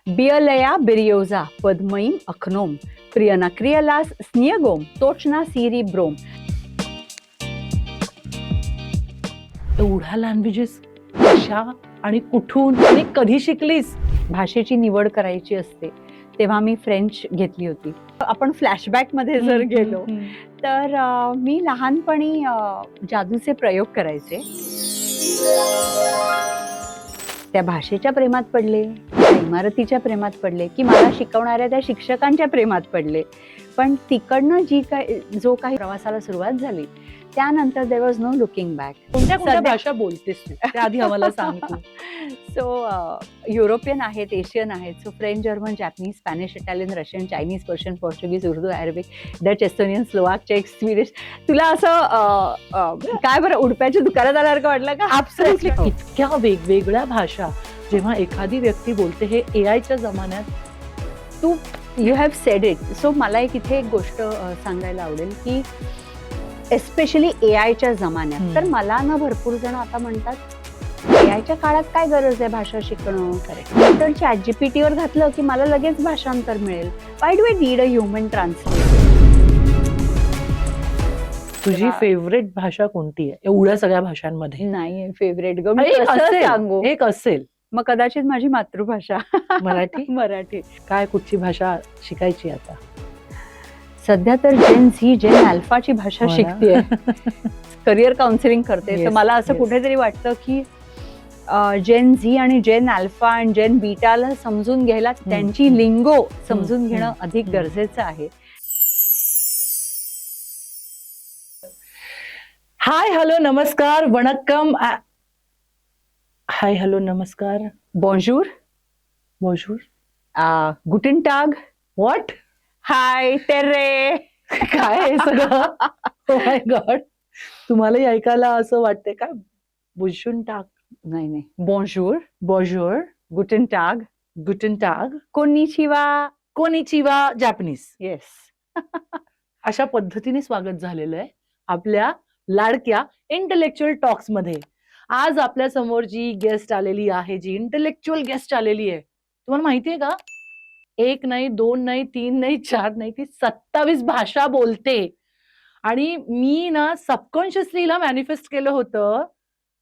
Bialaya biriosa, Padmain acnom, Prianacrialas sniegom, Tochna siri brom. एवढ्या languages कशा आणि कुठून आणि कधी शिकलीस? भाषेची निवड करायची असते तेव्हा मी फ्रेंच घेतली होती. आपण फ्लॅशबॅक मध्ये जर गेलो तर मी लहानपणी जादूचे प्रयोग करायचे. त्या भाषेच्या प्रेमात पडले, त्या इमारतीच्या प्रेमात पडले, की मला शिकवणाऱ्या त्या शिक्षकांच्या प्रेमात पडले. पण तिकडनं जो काही प्रवासाला सुरुवात झाली त्यानंतर there was no looking back. कोणत्या भाषा बोलतेस तू त्या आधी आम्हाला सांग तू. सो युरोपियन आहेत, एशियन आहेत. So French, German, Japanese, Spanish, Italian, Russian, Chinese, Persian, Portuguese, Urdu, Arabic, Dutch, Estonian, Slovak, चेक, स्वीडिश. तुला असं काय बरं उडप्याच्या दुकानात आल्यासारखं वाटलं का? ऍब्सोल्युटली. इतक्या वेगवेगळ्या भाषा जेव्हा एखादी व्यक्ती बोलते, हे एआयच्या जमान्यात तू you have said it. So मला एक गोष्ट सांगायला आवडेल की एस्पेशली एआयच्या जमान्यात तर मला ना भरपूर जण आता म्हणतात एआयच्या काळात काय गरज आहे भाषा शिकणं, तर ChatGPT वर घातलं की मला लगेच भाषांतर मिळेल. Why do I need a human translator? तुझी फेवरेट भाषा कोणती आहे एवढ्या सगळ्या भाषांमध्ये? नाही फेवरेट ग, मी कसं सांगू? एक असेल. मग कदाचित माझी मातृभाषा मराठी. मराठी. काय कुठची भाषा शिकायची आता? सध्या तर जेन अल्फाची भाषा शिकतेय. करिअर काउन्सिलिंग करते. तर मला असं कुठेतरी वाटतं की जेन झी आणि जेन अल्फा आणि जेन बीटाला समजून घ्यायला त्यांची लिंगो समजून घेणं अधिक गरजेचं आहे. हाय हॅलो नमस्कार वणक्कम. हाय हॅलो नमस्कार. बॉन्जूर, बोजूर, गुटेन टाग, व्हॉट, हाय टेरे. काय आहे सगळं? Oh my God. तुम्हालाही ऐकायला असं वाटतंय का? बुशून टाक. नाही, bonjour, बोजूर, गुटेन टाग, गुटन टाग, konnichiwa. Konnichiwa Japanese. Yes. अशा पद्धतीने स्वागत झालेलं आहे आपल्या लाडक्या इंटेलेक्च्युअल टॉक्स मध्ये. आज आपल्या समोर जी गेस्ट आलेली आहे, जी इंटेलेक्च्युअल गेस्ट आलेली आहे, तुम्हाला माहितीये का? 1 नाही, 2 नाही, 3 नाही, 4 नाही, ती 27 भाषा बोलते. आणि मी ना सबकॉन्शियसली हिला मॅनिफेस्ट केलं होतं.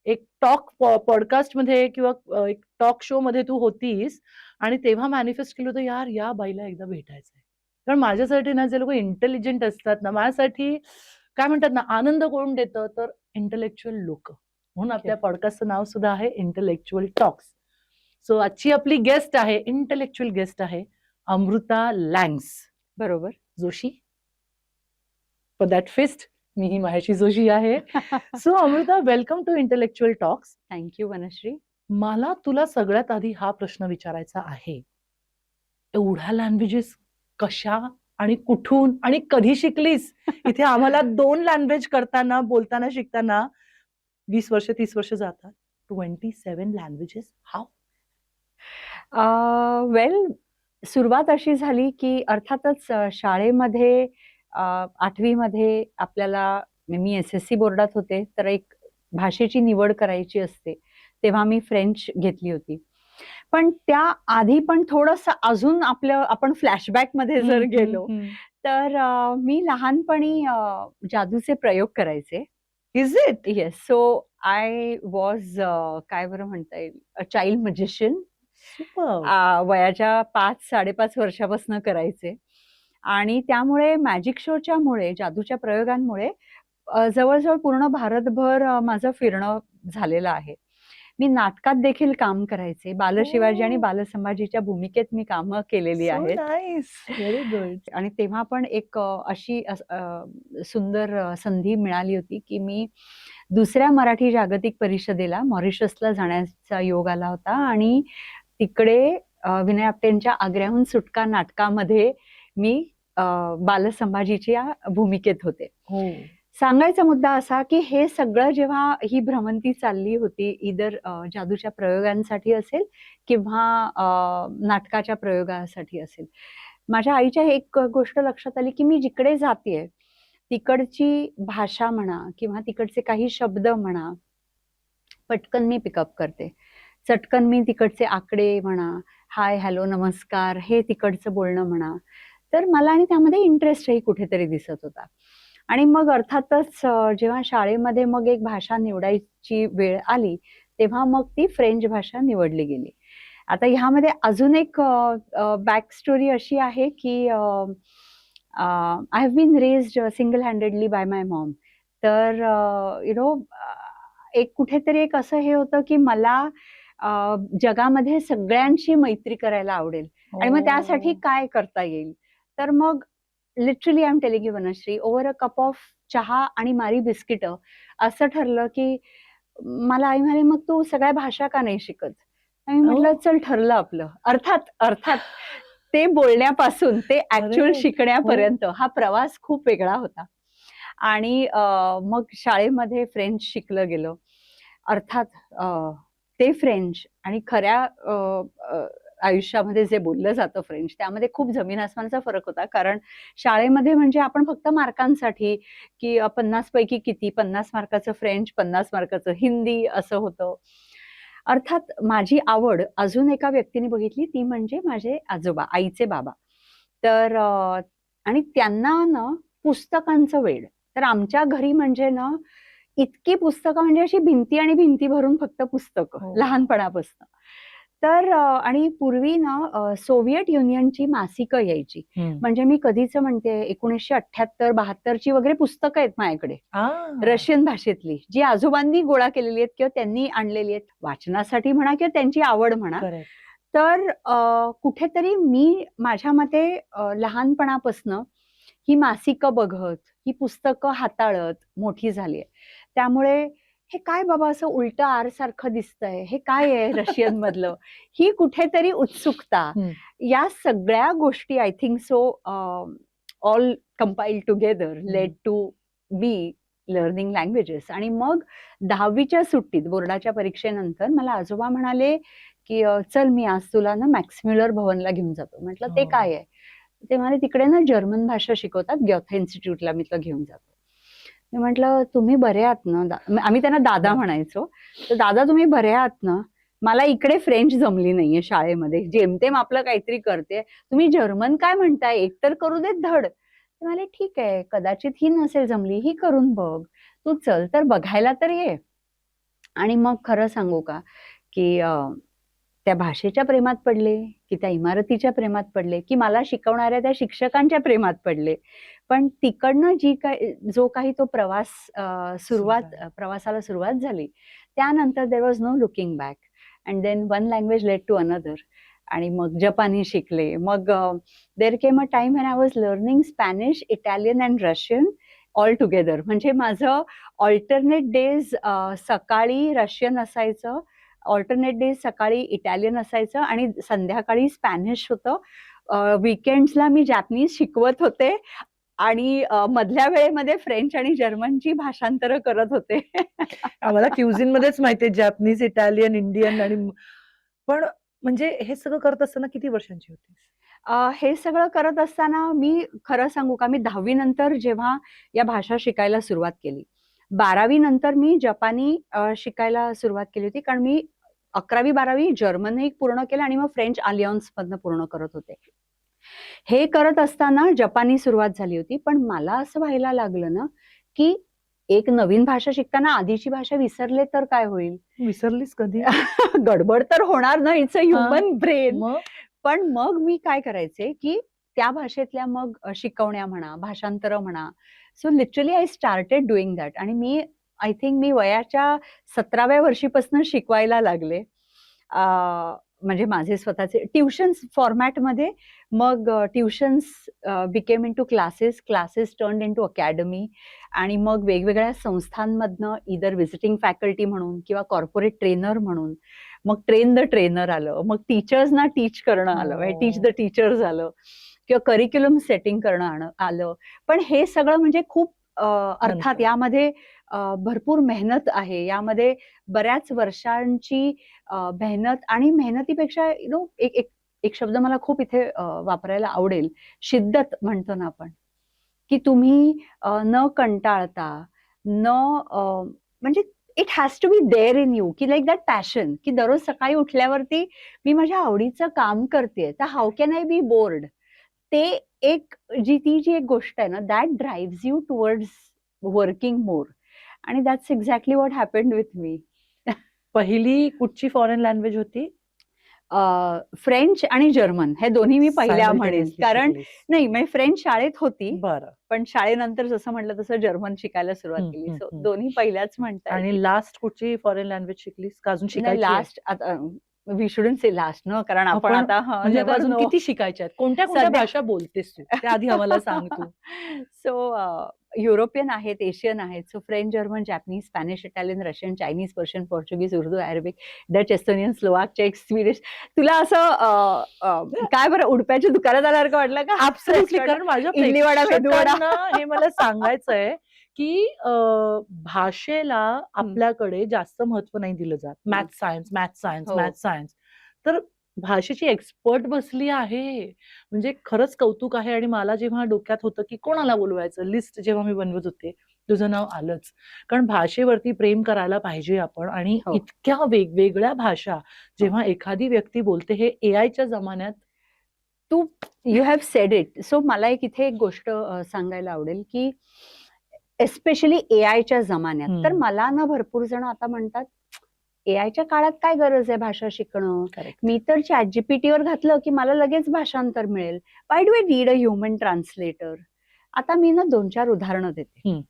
एक टॉक पॉडकास्ट मध्ये किंवा एक टॉक शो मध्ये तू होतीस आणि तेव्हा मॅनिफेस्ट केलं होतं, यार या बाईला एकदा भेटायचंय. कारण माझ्यासाठी ना जे लोक इंटेलिजंट असतात ना, माझ्यासाठी काय म्हणतात ना, आनंद कोण देतं तर इंटेलेक्च्युअल लोक. म्हणून आपल्या पॉडकास्टचं नाव सुद्धा आहे इंटेलेक्च्युअल टॉक्स. सो आजची आपली गेस्ट आहे, इंटेलेक्च्युअल गेस्ट आहे अमृता लँग्स. बरोबर. जोशी. फॉर दॅट फिस्ट मी ही माहेशी जोशी आहे. So Amrita, welcome to intellectual talks. Thank you Vanashree. मला तुला सगळ्यात आधी हा प्रश्न विचारायचा आहे, एवढ्या लँग्वेजेस कशा आणि कुठून आणि कधी शिकलीस? इथे आम्हाला 2 लँग्वेज करताना, बोलताना, शिकताना 20 वर्ष 30 वर्ष जातात. 27 लँग्वेजेस, हाव? वेल, सुरुवात अशी झाली की अर्थातच शाळेमध्ये 8वी मध्ये आपल्याला, मी SSC बोर्डात होते तर एक भाषेची निवड करायची असते तेव्हा मी फ्रेंच घेतली होती. पण त्या आधी पण थोडंसं अजून आपण फ्लॅशबॅक मध्ये जर गेलो तर मी लहानपणी जादूचे प्रयोग करायचे. Is it? Yes. So I was काय बरं म्हणता येईल, अ चाइल्ड मजिशियन. वयाच्या 5-5.5 वर्षापासून करायचे. आणि त्यामुळे मॅजिक शोच्या मुळे, जादूच्या प्रयोगांमुळे जवळजवळ पूर्ण भारतभर माझं फिरणं झालेलं आहे. मी नाटकात देखील काम करायचे. बालशिवाजी आणि बालसंभाजीच्या भूमिकेत मी कामं केलेली आहेत. Very good. आणि तेव्हा पण एक अशी सुंदर संधी मिळाली होती की मी दुसऱ्या मराठी जागतिक परिषदेला मॉरिशसला जाण्याचा योग आला होता आणि तिकडे विनय आपटेंच्या आग्र्याहून सुटका नाटकामध्ये मी बालसंभाजीच्या भूमिकेत होते. सांगायचा मुद्दा असा की हे सगळं जेव्हा ही भ्रमंती चालली होती, इधर जादूच्या प्रयोगांसाठी असेल किंवा नाटकाच्या प्रयोगासाठी असेल, माझ्या आईच्या एक गोष्ट लक्षात आली की मी जिकडे जातेय तिकडची भाषा म्हणा किंवा तिकडचे काही शब्द म्हणा पटकन मी पिकअप करते. चटकन मी तिकडचे आकडे म्हणा, हाय, हॅलो, नमस्कार हे तिकडचं बोलणं म्हणा. तर मला आणि त्यामध्ये इंटरेस्टही कुठेतरी दिसत होता. आणि मग अर्थातच जेव्हा शाळेमध्ये मग एक भाषा निवडायची वेळ आली, तेव्हा मग ती फ्रेंच भाषा निवडली गेली. आता ह्यामध्ये अजून एक बॅक स्टोरी अशी आहे, की I have been raised single handedly by my mom. तर एक कुठेतरी एक असं हे होतं, की मला जगामध्ये सगळ्यांशी मैत्री करायला आवडेल आणि मग त्यासाठी काय करता येईल? तर मग literally I am telling you Vanashree, over a cup of चहा आणि मारी बिस्किटं असं ठरलं, की मला आई म्हणाली, "मग तू सगळ्या भाषा का नाही शिकत?" आणि मी म्हटलं, "चल ठरलं आपलं." अर्थात, अर्थात ते बोलण्यापासून ते ॲक्चुअल अरे! हो. शिकण्यापर्यंत हा प्रवास खूप वेगळा होता. आणि मग शाळेमध्ये फ्रेंच शिकलं गेलं. अर्थात ते फ्रेंच आणि खऱ्या आयुष्यामध्ये जे बोललं जातं फ्रेंच, त्यामध्ये खूप जमीन-आसमानचा फरक होता. कारण शाळेमध्ये म्हणजे आपण फक्त मार्कांसाठी, की 50 पैकी किती, 50 मार्काचं फ्रेंच, 50 मार्काचं हिंदी असं होतं. अर्थात माझी आवड अजून एका व्यक्तीने बघितली, ती म्हणजे माझे आजोबा, आईचे बाबा. तर आणि त्यांना ना पुस्तकांचं वेड. तर आमच्या घरी म्हणजे ना, इतकी पुस्तकं म्हणजे अशी भिंती आणि भिंती भरून फक्त पुस्तकं हो. लहानपणापासून. तर आणि पूर्वी ना सोव्हिएट युनियनची मासिकं यायची. हं. म्हणजे मी कधीच म्हणते 1978-72 ची वगैरे पुस्तकं आहेत माझ्याकडे. हां. रशियन भाषेतली, जी आजोबांनी गोळा केलेली आहेत किंवा त्यांनी आणलेली आहेत. वाचनासाठी म्हणा किंवा त्यांची आवड म्हणा. करेक्ट. तर कुठेतरी मी माझ्या मते लहानपणापासनं ही मासिकं बघत, ही पुस्तकं हाताळत मोठी झाली आहे. त्यामुळे हे काय बाबा असं उलटं आर सारखं दिसतंय, हे काय आहे रशियनमधलं? ही कुठेतरी उत्सुकता, हं. या सगळ्या गोष्टी I think so all compiled together led to me learning languages. आणि मग 10वीच्या सुट्टीत बोर्डाच्या परीक्षेनंतर मला आजोबा म्हणाले, की "चल मी आज तुला ना मॅक्स म्युलर भवनला घेऊन जातो." म्हटलं, "ते हो. काय आहे?" ते म्हणाले, "तिकडे ना जर्मन भाषा शिकवतात, ग्योथे इन्स्टिट्यूटला मी तुला घेऊन जातो." मी म्हटलं, "तुम्ही बरे आहात ना?" आम्ही त्यांना दादा हां. म्हणायचो. तर "दादा तुम्ही बरे आहात ना? मला इकडे फ्रेंच जमली नाहीये शाळेमध्ये. जेमतेम आपलं काहीतरी करते. तुम्ही जर्मन काय म्हणताय? एक तर करू देत धड." ते म्हणाले, "ठीक आहे, कदाचित ही नसेल जमली, ही करून बघ. तू चल तर बघायला तर ये." आणि मग खरं सांगू का, की त्या भाषेच्या प्रेमात पडले, की त्या इमारतीच्या प्रेमात पडले, की मला शिकवणाऱ्या त्या शिक्षकांच्या प्रेमात पडले. पण तिकडनं जो काही तो प्रवास सुरू झालं. प्रवासाला सुरुवात झाली, त्यानंतर there was no looking back. And then one language led to another. आणि मग जपानी शिकले. मग there came a time when I was learning Spanish, Italian and Russian all together. म्हणजे माझं अल्टरनेट डेज सकाळी रशियन असायचं, अल्टरनेट डेज सकाळी इटालियन असायचं आणि संध्याकाळी स्पॅनिश होतं. वीकेंड्सला मी जॅपनीज शिकवत होते आणि मधल्या वेळेमध्ये फ्रेंच आणि जर्मनची भाषांतरं करत होते. आम्हाला क्युझिनमध्येच माहिती आहे जॅपनीज, इटालियन, इंडियन आणि पण म्हणजे हे सगळं करत असताना किती वर्षांची होतीस? हे सगळं करत असताना मी खरं सांगू का, मी 10वी नंतर जेव्हा या भाषा शिकायला सुरुवात केली. 12वी नंतर मी जपानी शिकायला सुरुवात केली होती. कारण मी 11वी-12वी जर्मनही पूर्ण केलं आणि मग फ्रेंच अलियन्समधनं पूर्ण करत होते. हे करत असताना जपानी सुरुवात झाली होती. पण मला असं व्हायला लागलं ना, की एक नवीन भाषा शिकताना आधीची भाषा विसरले तर काय होईल? विसरलीस कधी? गडबड तर होणार ना, इट्स अ हां. Human brain. मग? पण मग मी काय करायचे, की त्या भाषेतल्या मग शिकवण्या म्हणा, भाषांतरं म्हणा. So literally I started doing that. आणि मी आय थिंक मी वयाच्या 17व्या वर्षीपासून शिकवायला लागले. म्हणजे माझे स्वतःचे ट्युशन्स फॉर्मॅटमध्ये. मग tuitions became into classes, classes turned into academy. आणि मग वेगवेगळ्या संस्थांमधनं ईदर व्हिजिटिंग फॅकल्टी म्हणून किंवा कॉर्पोरेट ट्रेनर म्हणून. मग ट्रेन द ट्रेनर आलं. मग टीचर्सना टीच करणं आलं. टीच द हो. टीचर्स आलं किंवा करिक्युलम सेटिंग करणं आलं. पण हे सगळं म्हणजे खूप अर्थात नंतर. यामध्ये भरपूर मेहनत आहे. यामध्ये बऱ्याच वर्षांची मेहनत. आणि मेहनतीपेक्षा एक एक एक शब्द मला खूप इथे वापरायला आवडेल. शिद्दत म्हणतो ना आपण, की तुम्ही न कंटाळता, न म्हणजे it has to be there in you, की लाईक दॅट पॅशन, की दररोज सकाळी उठल्यावरती मी माझ्या आवडीचं काम करते, तर how can I be bored. ते एक जी एक गोष्ट आहे ना, that drives you towards working more. आणि that's exactly what happened with me. पहिली कुठची फॉरेन लँग्वेज होती? फ्रेंच आणि जर्मन हे दोन्ही मी पहिल्या म्हणेन. Simultaneously कारण शिकलीस. नाही, मी फ्रेंच शाळेत होती, बरं. पण शाळेनंतर जसं म्हटलं तसं जर्मन शिकायला सुरुवात हं, केली. हं, सो हं. दोन्ही पहिल्याच म्हणता आणि येतील. लास्ट कुठची फॉरेन लँग्वेज शिकलीस का अजून नाही, शिकायची आहे? लास्ट आता वी शुडंट से लास्ट न, कारण आपण आपण आता म्हणजे आता नेव्हर अजून नो. किती शिकायच्या आहेत? कोणत्या कोणत्या सध्या भाषा बोलतेस तू? त्या आधी आम्हाला सांग तू. सो युरोपियन आहेत, एशियन आहेत. So French, German, Japanese, Spanish, Italian, Russian, Chinese, Persian, Portuguese, Urdu, Arabic, Dutch, Estonian, Slovak, चेक, स्वीडिश. तुला असं काय बरं उडप्याच्या दुकानात आल्यासारखं वाटलं का? ऍब्सोल्युटली. कारण माझ्या इडली वडा, मेदू वडा. प्रेक्षकांना हे मला सांगायचंय की भाषेला आपल्याकडे जास्त महत्व नाही दिलं जात. मॅथ सायन्स, मॅथ सायन्स, हो. Math science. तर भाषेची एक्सपर्ट बसली आहे. म्हणजे खरंच कौतुक आहे. आणि मला जेव्हा डोक्यात होतं की कोणाला बोलवायचं, लिस्ट जेव्हा मी बनवत होते, तुझं नाव आलंच. कारण भाषेवरती प्रेम करायला पाहिजे आपण. आणि हो. इतक्या वेगवेगळ्या भाषा जेव्हा एखादी व्यक्ती बोलते, हे एआयच्या जमान्यात you have said it. So मला इथे एक गोष्ट सांगायला आवडेल, की एस्पेशली एआयच्या जमान्यात तर मला ना भरपूर जण आता म्हणतात, एआयच्या काळात काय गरज आहे भाषा शिकणं? करेक्ट. मी तर ChatGPT वर घातलं की मला लगेच भाषांतर मिळेल. Why do I need a human translator? आता मी ना 2-4 उदाहरणं देते.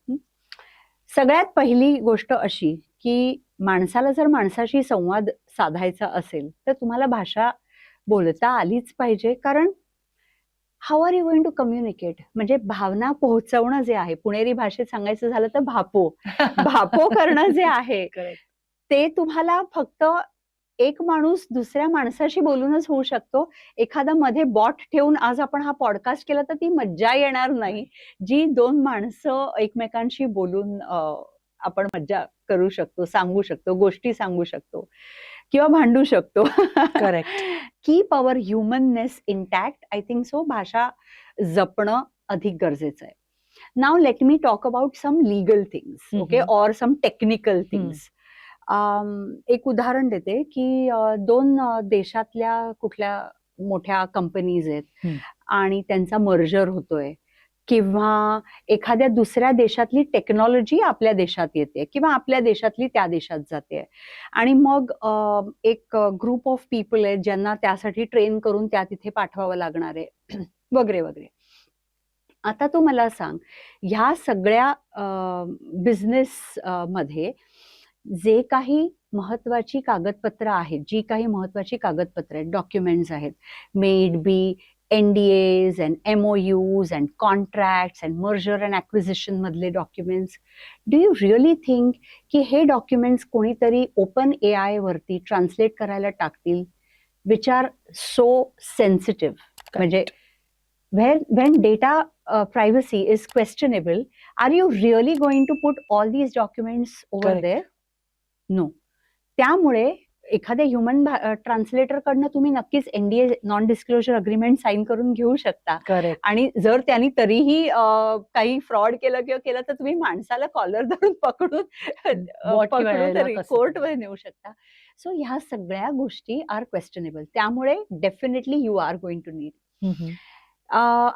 सगळ्यात पहिली गोष्ट अशी, की माणसाला जर माणसाशी संवाद साधायचा असेल, तर तुम्हाला भाषा बोलता आलीच पाहिजे. कारण how are you going to communicate? म्हणजे भावना पोहोचवणं जे आहे, पुणेरी भाषेत सांगायचं झालं तर भापो. भापो करणं जे आहे, करेक्ट. ते तुम्हाला फक्त एक माणूस दुसऱ्या माणसाशी बोलूनच होऊ शकतो. एखादा मध्ये बॉट ठेवून आज आपण हा पॉडकास्ट केला तर ती मज्जा येणार नाही, जी 2 माणसं एकमेकांशी बोलून आपण मज्जा करू शकतो, सांगू शकतो, गोष्टी सांगू शकतो किंवा भांडू शकतो. Correct. Keep our humanness intact. I think so भाषा जपणं अधिक गरजेचं आहे. Now let me talk about some legal things, okay, or some technical things. एक उदाहरण देते की 2 देशातल्या कुठल्या मोठ्या कंपनीज आहेत आणि त्यांचा मर्जर होतोय, किंवा एखाद्या दुसऱ्या देशातली टेक्नॉलॉजी आपल्या देशात येते किंवा आपल्या देशातली त्या देशात जाते, आणि मग एक ग्रुप ऑफ पीपल आहेत ज्यांना त्यासाठी ट्रेन करून त्या तिथे पाठवावं लागणार आहे वगैरे वगैरे. आता तू मला सांग, ह्या सगळ्या बिझनेस मध्ये जे काही महत्वाची कागदपत्र आहेत, जी काही महत्वाची कागदपत्र आहेत, डॉक्युमेंट्स आहेत, may it be NDAs and MOUs and contracts and merger and acquisition मधले documents, do you really think की हे डॉक्युमेंट्स कोणीतरी ओपन AI वरती ट्रान्सलेट करायला टाकतील, विच आर सो सेन्सिटिव्ह? म्हणजे when data privacy is questionable, are you really going to put all these documents over Correct. there? No. त्यामुळे एखाद्या human translator कडनं तुम्ही नक्कीच NDA, non disclosure agreement sign करून घेऊ शकता. करेक्ट. आणि जर त्यांनी तरीही काही फ्रॉड केलं किंवा केलं तर तुम्ही माणसाला कॉलर धरून पकडून कोर्टमध्ये नेऊ शकता. सो ह्या सगळ्या गोष्टी आर क्वेश्चनेबल. त्यामुळे definitely you are going to need.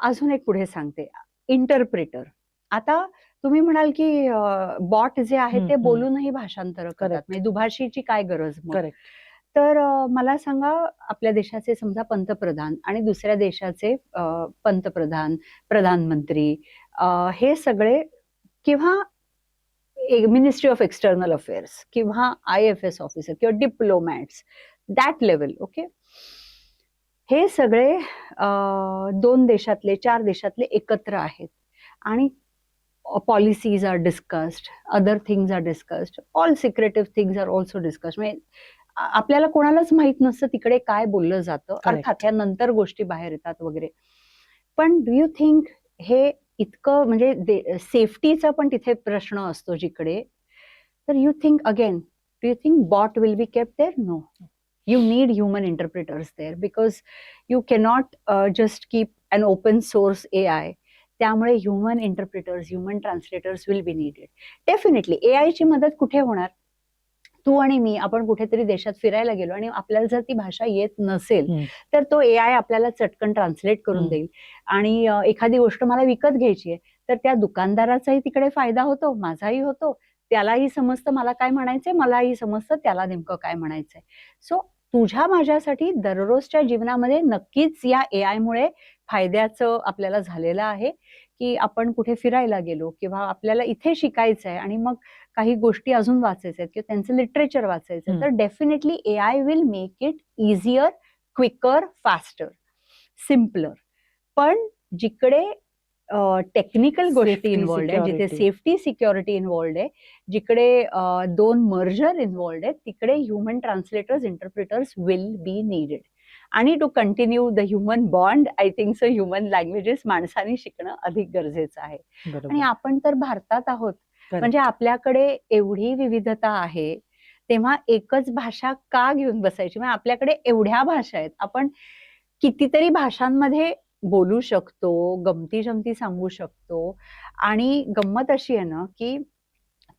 अजून एक पुढे सांगते, इंटरप्रेटर. आता तुम्ही म्हणाल की बॉट जे आहे ते बोलूनही भाषांतर करतात, म्हणजे दुभाषीची काय गरज मग? करेक्ट. तर मला सांगा, आपल्या देशाचे समजा पंतप्रधान आणि दुसऱ्या देशाचे पंतप्रधान, प्रधानमंत्री, हे सगळे, किंवा मिनिस्ट्री ऑफ एक्सटर्नल अफेअर्स किंवा IFS ऑफिसर किंवा डिप्लोमॅट्स, दॅट लेवल, ओके, हे सगळे 2 देशातले 4 देशातले एकत्र आहेत आणि policies are discussed, other things are discussed, all secretive things are also discussed. म्हणजे आपल्याला कोणालाच माहित नसतं तिकडे काय बोललं जातं. अर्थात या नंतर गोष्टी बाहेर येतात वगैरे. पण डू यू थिंक हे इतकं, म्हणजे सेफ्टीचा पण तिथे प्रश्न असतो जिकडे, तर you think again, do you think bot will be kept there? No. You need human interpreters there because you cannot just keep an open source AI. त्यामुळे human interpreters, human translators will be needed. Definitely AI ची मदत कुठे होणार? तू आणि मी आपण कुठेतरी देशात फिरायला गेलो आणि आपल्याला जर ती भाषा येत नसेल हम्म. तर तो AI आपल्याला चटकन ट्रान्सलेट करून हम्म. देईल. आणि एखादी गोष्ट मला विकत घ्यायची आहे तर त्या दुकानदाराचाही तिकडे फायदा होतो, माझाही होतो. त्यालाही समजतं मला काय म्हणायचंय, मलाही समजतं त्याला नेमकं काय म्हणायचंय. सो तुझ्या माझ्यासाठी दररोजच्या जीवनामध्ये नक्कीच या AI मुळे फायद्याचं आपल्याला झालेलं आहे, की आपण कुठे फिरायला गेलो किंवा आपल्याला इथे शिकायचंय आणि मग काही गोष्टी अजून वाचायच्या आहेत किंवा त्यांचं लिटरेचर वाचायचंय, हम्म. तर definitely AI will make it easier, quicker, faster, simpler. पण जिकडे टेक्निकल गोष्टी Safety, इन्व्हॉल्ड आहे, जिथे security. सेफ्टी सिक्युरिटी इन्व्हॉल्ड आहे, जिकडे दोन मर्जर इन्व्हॉल्ड आहेत, तिकडे human translators, interpreters will be needed. आणि to continue the human bond, I think so human languages माणसाने शिकणं अधिक गरजेचं आहे. आणि बरोबर. आपण तर भारतात आहोत, Correct. म्हणजे आपल्याकडे एवढी विविधता आहे, तेव्हा एकच भाषा का घेऊन बसायची? म्हणजे आपल्याकडे एवढ्या भाषा आहेत, आपण कितीतरी भाषांमध्ये बोलू शकतो, गमती जमती सांगू शकतो. आणि गंमत अशी आहे ना, की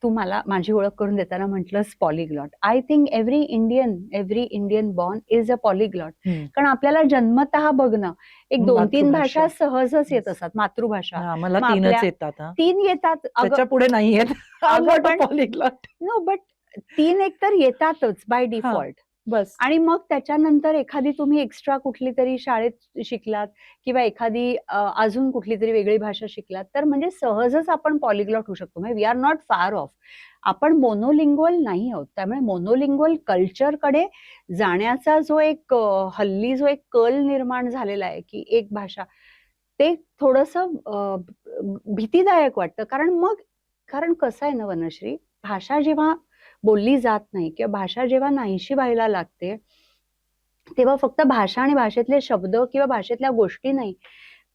तू मला माझी ओळख करून देताना म्हटलंस polyglot. I think every Indian born is a polyglot. Hmm. कारण आपल्याला जन्मतः बघणं एक 2-3 मातृभाषा. भाषा सहजच येत Yes. असतात, मातृभाषा. हा, मला मग 3च आपल्या येतात हा. 3 येतात. त्याच्या पुढे नाही येत. अगं पण पॉलिग्लॉट. नो, बट 3 एक तर येतातच बाय हा, डिफॉल्ट. बस. आणि मग त्याच्यानंतर एखादी तुम्ही एक्स्ट्रा कुठली तरी शाळेत शिकलात किंवा एखादी अजून कुठली तरी वेगळी भाषा शिकलात, तर म्हणजे सहजच आपण पॉलिग्लॉट होऊ शकतो. म्हणजे we are not far off. आपण मोनोलिंग्वल नाही आहोत. त्यामुळे मोनोलिंग्वल कल्चरकडे जाण्याचा जो एक हल्ली जो एक कल निर्माण झालेला आहे, की एक भाषा, ते थोडंसं भीतीदायक वाटतं. कारण कसं आहे ना वनश्री, भाषा जेव्हा बोलली जात नाही किंवा भाषा जेव्हा नाहीशी व्हायला लागते, तेव्हा फक्त भाषा आणि भाषेतले शब्द किंवा भाषेतल्या गोष्टी नाही,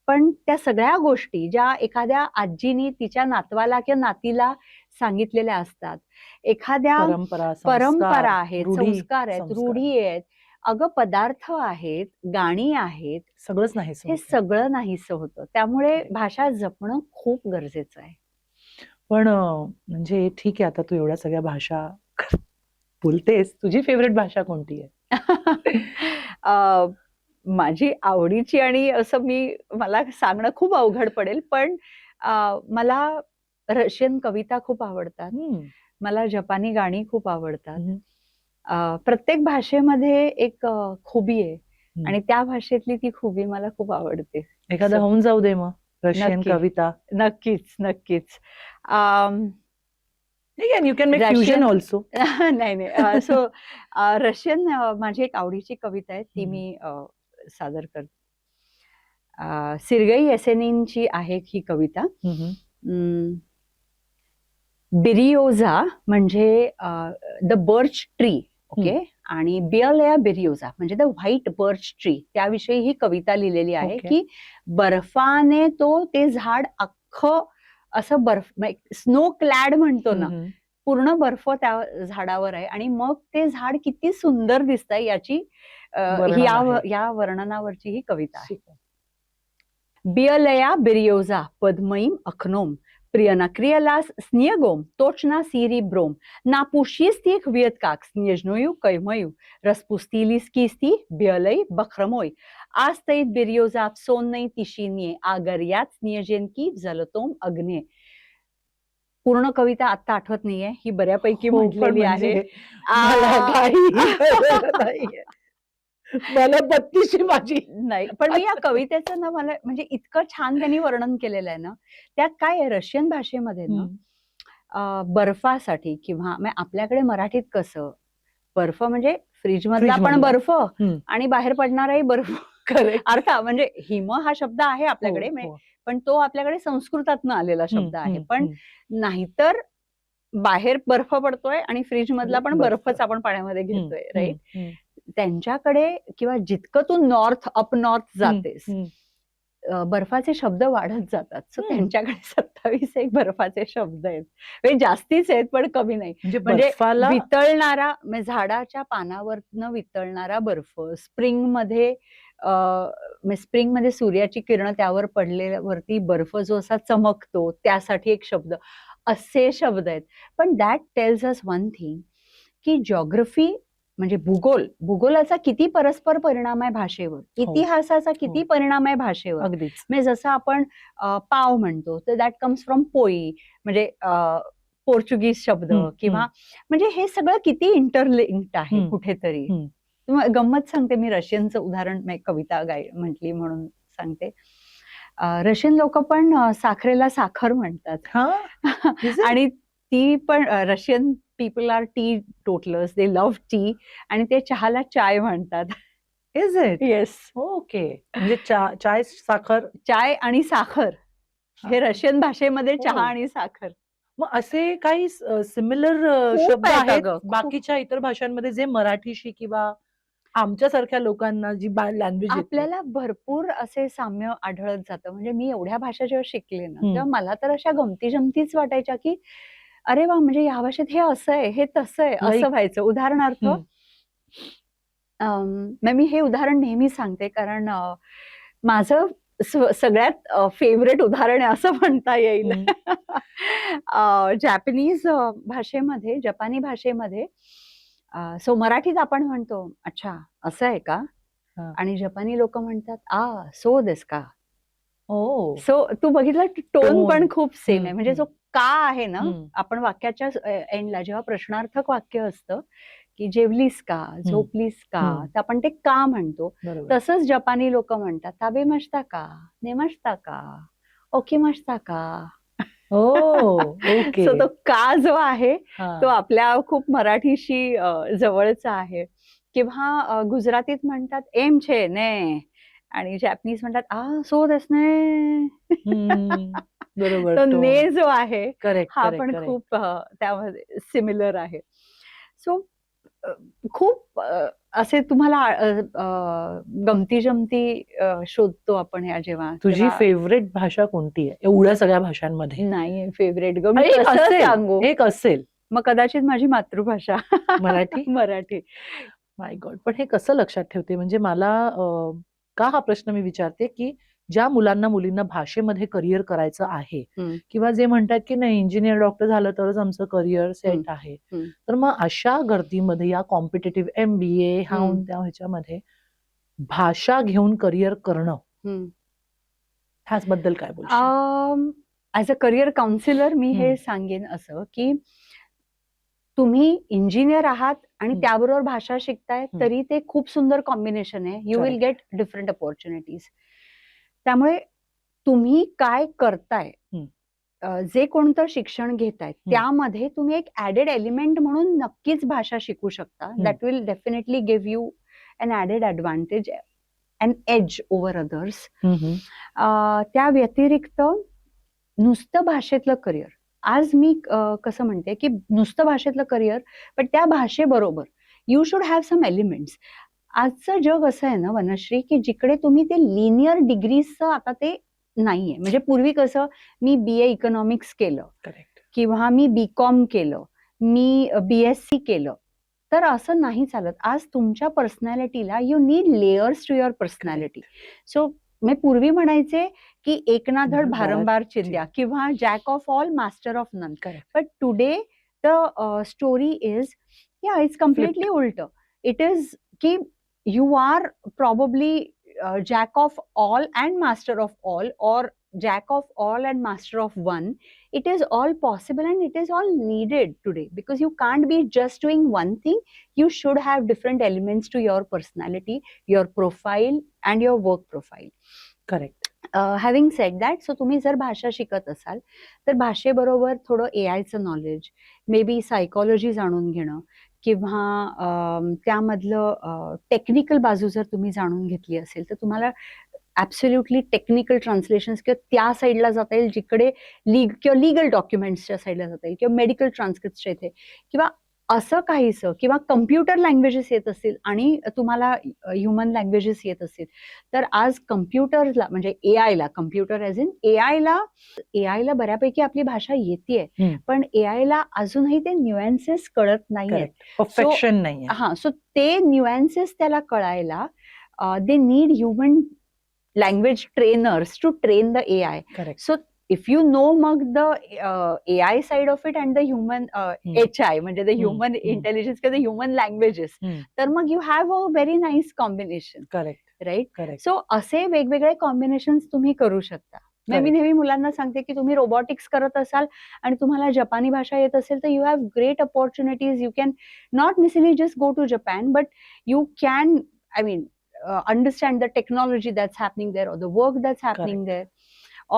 पण त्या सगळ्या गोष्टी ज्या एखाद्या आजीनी तिच्या नातवाला किंवा नातीला सांगितलेल्या असतात, एखाद्या परंपरा, परंपरा संस्कार, आहेत, रूढी, संस्कार आहेत, संस्कार. रूढी आहेत, अगं पदार्थ आहेत, गाणी आहेत, सगळंच नाही हे सगळं नाहीसं होतं. त्यामुळे भाषा जपणं खूप गरजेचं आहे. पण म्हणजे ठीक आहे, आता तू एवढ्या सगळ्या भाषा बोलतेस, तुझी फेवरेट भाषा कोणती आहे? माझी आवडीची आणि असं मला सांगणं खूप अवघड पडेल, पण मला रशियन कविता खूप आवडतात. हम्म. मला जपानी गाणी खूप आवडतात. हम्म. प्रत्येक भाषेमध्ये एक खूबी आहे हम्म. आणि त्या भाषेतली ती खूबी मला खूप आवडते. एखादा So, होऊन जाऊ दे मग रशियन नक्की. कविता. नक्कीच. You can make fusion Russian also. नाही. सो रशियन माझी एक आवडीची कविता आहे, ती हम्म. मी सादर करते. सिर्गई येसेनिनची आहे ही कविता. बिरियोझा म्हणजे द बर्च ट्री, ओके, आणि बिअलेया बिरियोझा म्हणजे द व्हाईट बर्च ट्री, त्याविषयी ही कविता लिहिलेली आहे. Okay. की बर्फाने ते झाड अख्खं असं स्नो क्लॅड म्हणतो ना, हम्म. पूर्ण बर्फ त्या झाडावर आहे आणि मग ते झाड किती सुंदर दिसतंय याची वर्णन आहे. या वर्णनावरची ही कविता आहे. ठीक आहे. बिअलेया बिरियोझा पद्मईम अखनोम प्रियनाक्रियलास स्नियगोम तोचना सिरी ब्रोम नापुशिस्तिक वियतकाक स्नियजनोयु कैमयु रसपुस्तिलिस किस्ती बिअलई बखरमोय आस्तैत बिरियोझा सोन्नई तिशिनिये आगर्यात स्नियजेन की जलतोम अग्ने. पूर्ण कविता आता आठवत नाहीये, ही बऱ्यापैकी हो, पण म्हटलेली आहे. म्हणजे मला काहीही कळलं नाहीये. मला बत्तीशी माझी नाही, पण मी या कवितेचं ना मला म्हणजे इतकं छान त्यांनी वर्णन केलेलं आहे ना. त्यात काय आहे, रशियन भाषेमध्ये ना बर्फासाठी किंवा आपल्याकडे मराठीत कसं बर्फ म्हणजे फ्रीज मधला पण फ्रीजमधला. बर्फ आणि बाहेर पडणाराही बर्फ. करेक्ट. अर्थात म्हणजे हिम हा शब्द आहे आपल्याकडे, पण तो आपल्याकडे संस्कृतातनं आलेला शब्द आहे. पण नाहीतर बाहेर बर्फ पडतोय आणि फ्रीज मधला पण बर्फच आपण पाण्यामध्ये घेतोय, राईट. त्यांच्याकडे किंवा जितकं तू अप नॉर्थ जातेस, बर्फाचे शब्द वाढत जातात. सो त्यांच्याकडे 27 एक बर्फाचे शब्द आहेत. म्हणजे जास्तीच आहेत पण कमी नाही. म्हणजे वितळणारा, झाडाच्या पानावरनं वितळणारा बर्फ, स्प्रिंगमध्ये सूर्याची किरण त्यावर पडलेल्यावरती बर्फ जो असा चमकतो, त्यासाठी एक शब्द, असे शब्द आहेत. पण that tells us one thing, की जॉग्रफी म्हणजे भूगोलाचा किती परस्पर परिणाम आहे भाषेवर, इतिहासाचा किती परिणाम आहे भाषेवर. अगदीच. म्हणजे जसं आपण पाव म्हणतो तर दॅट कम्स फ्रॉम पोई, म्हणजे पोर्चुगीज शब्द किंवा म्हणजे हे सगळं किती इंटरलिंक्ड आहे कुठेतरी. गंमत सांगते, मी रशियनचं उदाहरण, कविता म्हटली म्हणून सांगते. रशियन लोक पण साखरेला साखर म्हणतात आणि ती पण रशियन पीपल आर टी टोटलर्स, दे लव्ह टी, आणि ते चहाला चाय म्हणतात. Is it? येस. ओके. म्हणजे चाय साखर, चाय आणि साखर हे रशियन भाषेमध्ये चहा आणि साखर. मग असे काही सिमिलर शब्द आहेत बाकीच्या इतर भाषांमध्ये जे मराठीशी किंवा आमच्यासारख्या लोकांना जी लँग्वेज आपल्याला भरपूर असे साम्य आढळत जातं. म्हणजे मी एवढ्या भाषा जेव्हा शिकले ना, तेव्हा मला तर अशा गमती जमतीच वाटायच्या की अरे वा, म्हणजे या भाषेत हे असं आहे, हे तसं आहे, असं व्हायचं. उदाहरणार्थ मी हे उदाहरण नेहमी सांगते कारण माझं सगळ्यात फेवरेट उदाहरण आहे असं म्हणता येईल. जपानी भाषेमध्ये सो मराठीत आपण म्हणतो अच्छा असं आहे का, आणि जपानी लोक म्हणतात सो देस का. सो तू बघितलं, टोन पण खूप सेम आहे. म्हणजे जो का आहे ना, आपण वाक्याच्या एंडला जेव्हा प्रश्नार्थक वाक्य असतं की जेवलीस का, झोपलीस का, तर आपण ते का म्हणतो. तसंच जपानी लोक म्हणतात ताबे मस्ता का, नेमस्ता का, ओकी मस्ता का. सो तो का जो आहे तो आपल्या खूप मराठीशी जवळचा आहे. किंवा गुजरातीत म्हणतात एम छे ने, आणि जॅपनीज म्हणतात सो देस ने. बरोबर. तो ने जो आहे हा पण खूप त्यामध्ये सिमिलर आहे. सो खूप असे तुम्हाला गमती जमती शोधतो आपण ह्या जेव्हा. तुझी फेवरेट भाषा कोणती आहे एवढ्या सगळ्या भाषांमध्ये? नाही फेवरेट ग, मी कसं सांगू. एक असेल मग कदाचित माझी मातृभाषा मराठी. मराठी. माय गॉड. पण हे कसं लक्षात ठेवते, म्हणजे मला का हा प्रश्न मी विचारते की ज्या मुलींना भाषेमध्ये करिअर करायचं आहे किंवा जे म्हणतात की नाही इंजिनियर डॉक्टर झालं तरच आमचं करिअर सेट आहे, तर मग अशा गर्दीमध्ये या कॉम्पिटेटिव्ह MBA ह्याच्यामध्ये भाषा घेऊन करिअर करणं, ह्याबद्दल काय बोलशील? ऍज अ करिअर काउन्सिलर मी हे सांगेन असं की तुम्ही इंजिनियर आहात आणि त्याबरोबर भाषा शिकताय तरी ते खूप सुंदर कॉम्बिनेशन आहे. You will get different opportunities. त्यामुळे तुम्ही काय करताय, जे कोणतं शिक्षण घेताय त्यामध्ये तुम्ही एक ऍडेड एलिमेंट म्हणून नक्कीच भाषा शिकू शकता. That will definitely give you an added advantage, an edge over others. त्या व्यतिरिक्त नुसतं भाषेतलं करिअर, आज मी कसं म्हणते की नुसतं भाषेतलं करिअर, पण त्या भाषेबरोबर you should have some elements. आजचं जग असं आहे ना वनश्री, की जिकडे तुम्ही ते लिनियर डिग्रीजचं आता ते नाहीये. म्हणजे पूर्वी कसं मी BA इकॉनॉमिक्स केलं किंवा मी BCom केलं, मी BSc केलं, तर असं नाही चालत. आज तुमच्या पर्सनॅलिटीला you need layers to your personality. So मी पूर्वी म्हणायचे की एक ना धड भारंभार चिंध्या किंवा jack of all master of none. But today the story is it's completely उलट. इट इज की you are probably jack of all and master of all, or jack of all and master of one. It is all possible and it is all needed today, because you can't be just doing one thing. You should have different elements to your personality, your profile and your work profile. Correct. Having said that, so तुम्ही जर भाषा शिकत असाल तर भाषेबरोबर थोडं AIचं knowledge, may be psychology जाणून घेणं किंवा त्यामधलं टेक्निकल बाजू जर तुम्ही जाणून घेतली असेल तर तुम्हाला ऍब्सोल्युटली टेक्निकल ट्रान्सलेशन्स किंवा त्या साईडला जाता येईल जिकडे किंवा लिगल डॉक्युमेंट्सच्या साईडला जाता येईल किंवा मेडिकल ट्रान्सक्रिप्टच्या इथे किंवा असं काहीसं, किंवा कम्प्युटर लँग्वेजेस येत असतील आणि तुम्हाला ह्युमन लँग्वेजेस येत असतील तर आज कम्प्युटरला म्हणजे एआयला, कम्प्युटर एज इन एआयला बऱ्यापैकी आपली भाषा येतेय, पण एआयला अजूनही ते न्यूएन्सेस कळत नाहीये, परफेक्शन नाहीये. सो ते न्यूएन्सेस त्याला कळायला दे need human language trainers to train the AI. Correct. So if you know मग the AI side of it and the human HI म्हणजे द ह्युमन इंटेलिजन्स किंवा द ह्युमन लँग्वेजेस, तर मग you have a very nice combination. Correct right. Correct. So असे वेगवेगळे combinations तुम्ही करू शकता. मी Correct. नेहमी मुलांना सांगते की तुम्ही रोबोटिक्स करत असाल आणि तुम्हाला जपानी भाषा येत असेल तर you have great opportunities. You can not necessarily just go to Japan, but you can, I mean, understand the technology that's happening there or the work that's happening there,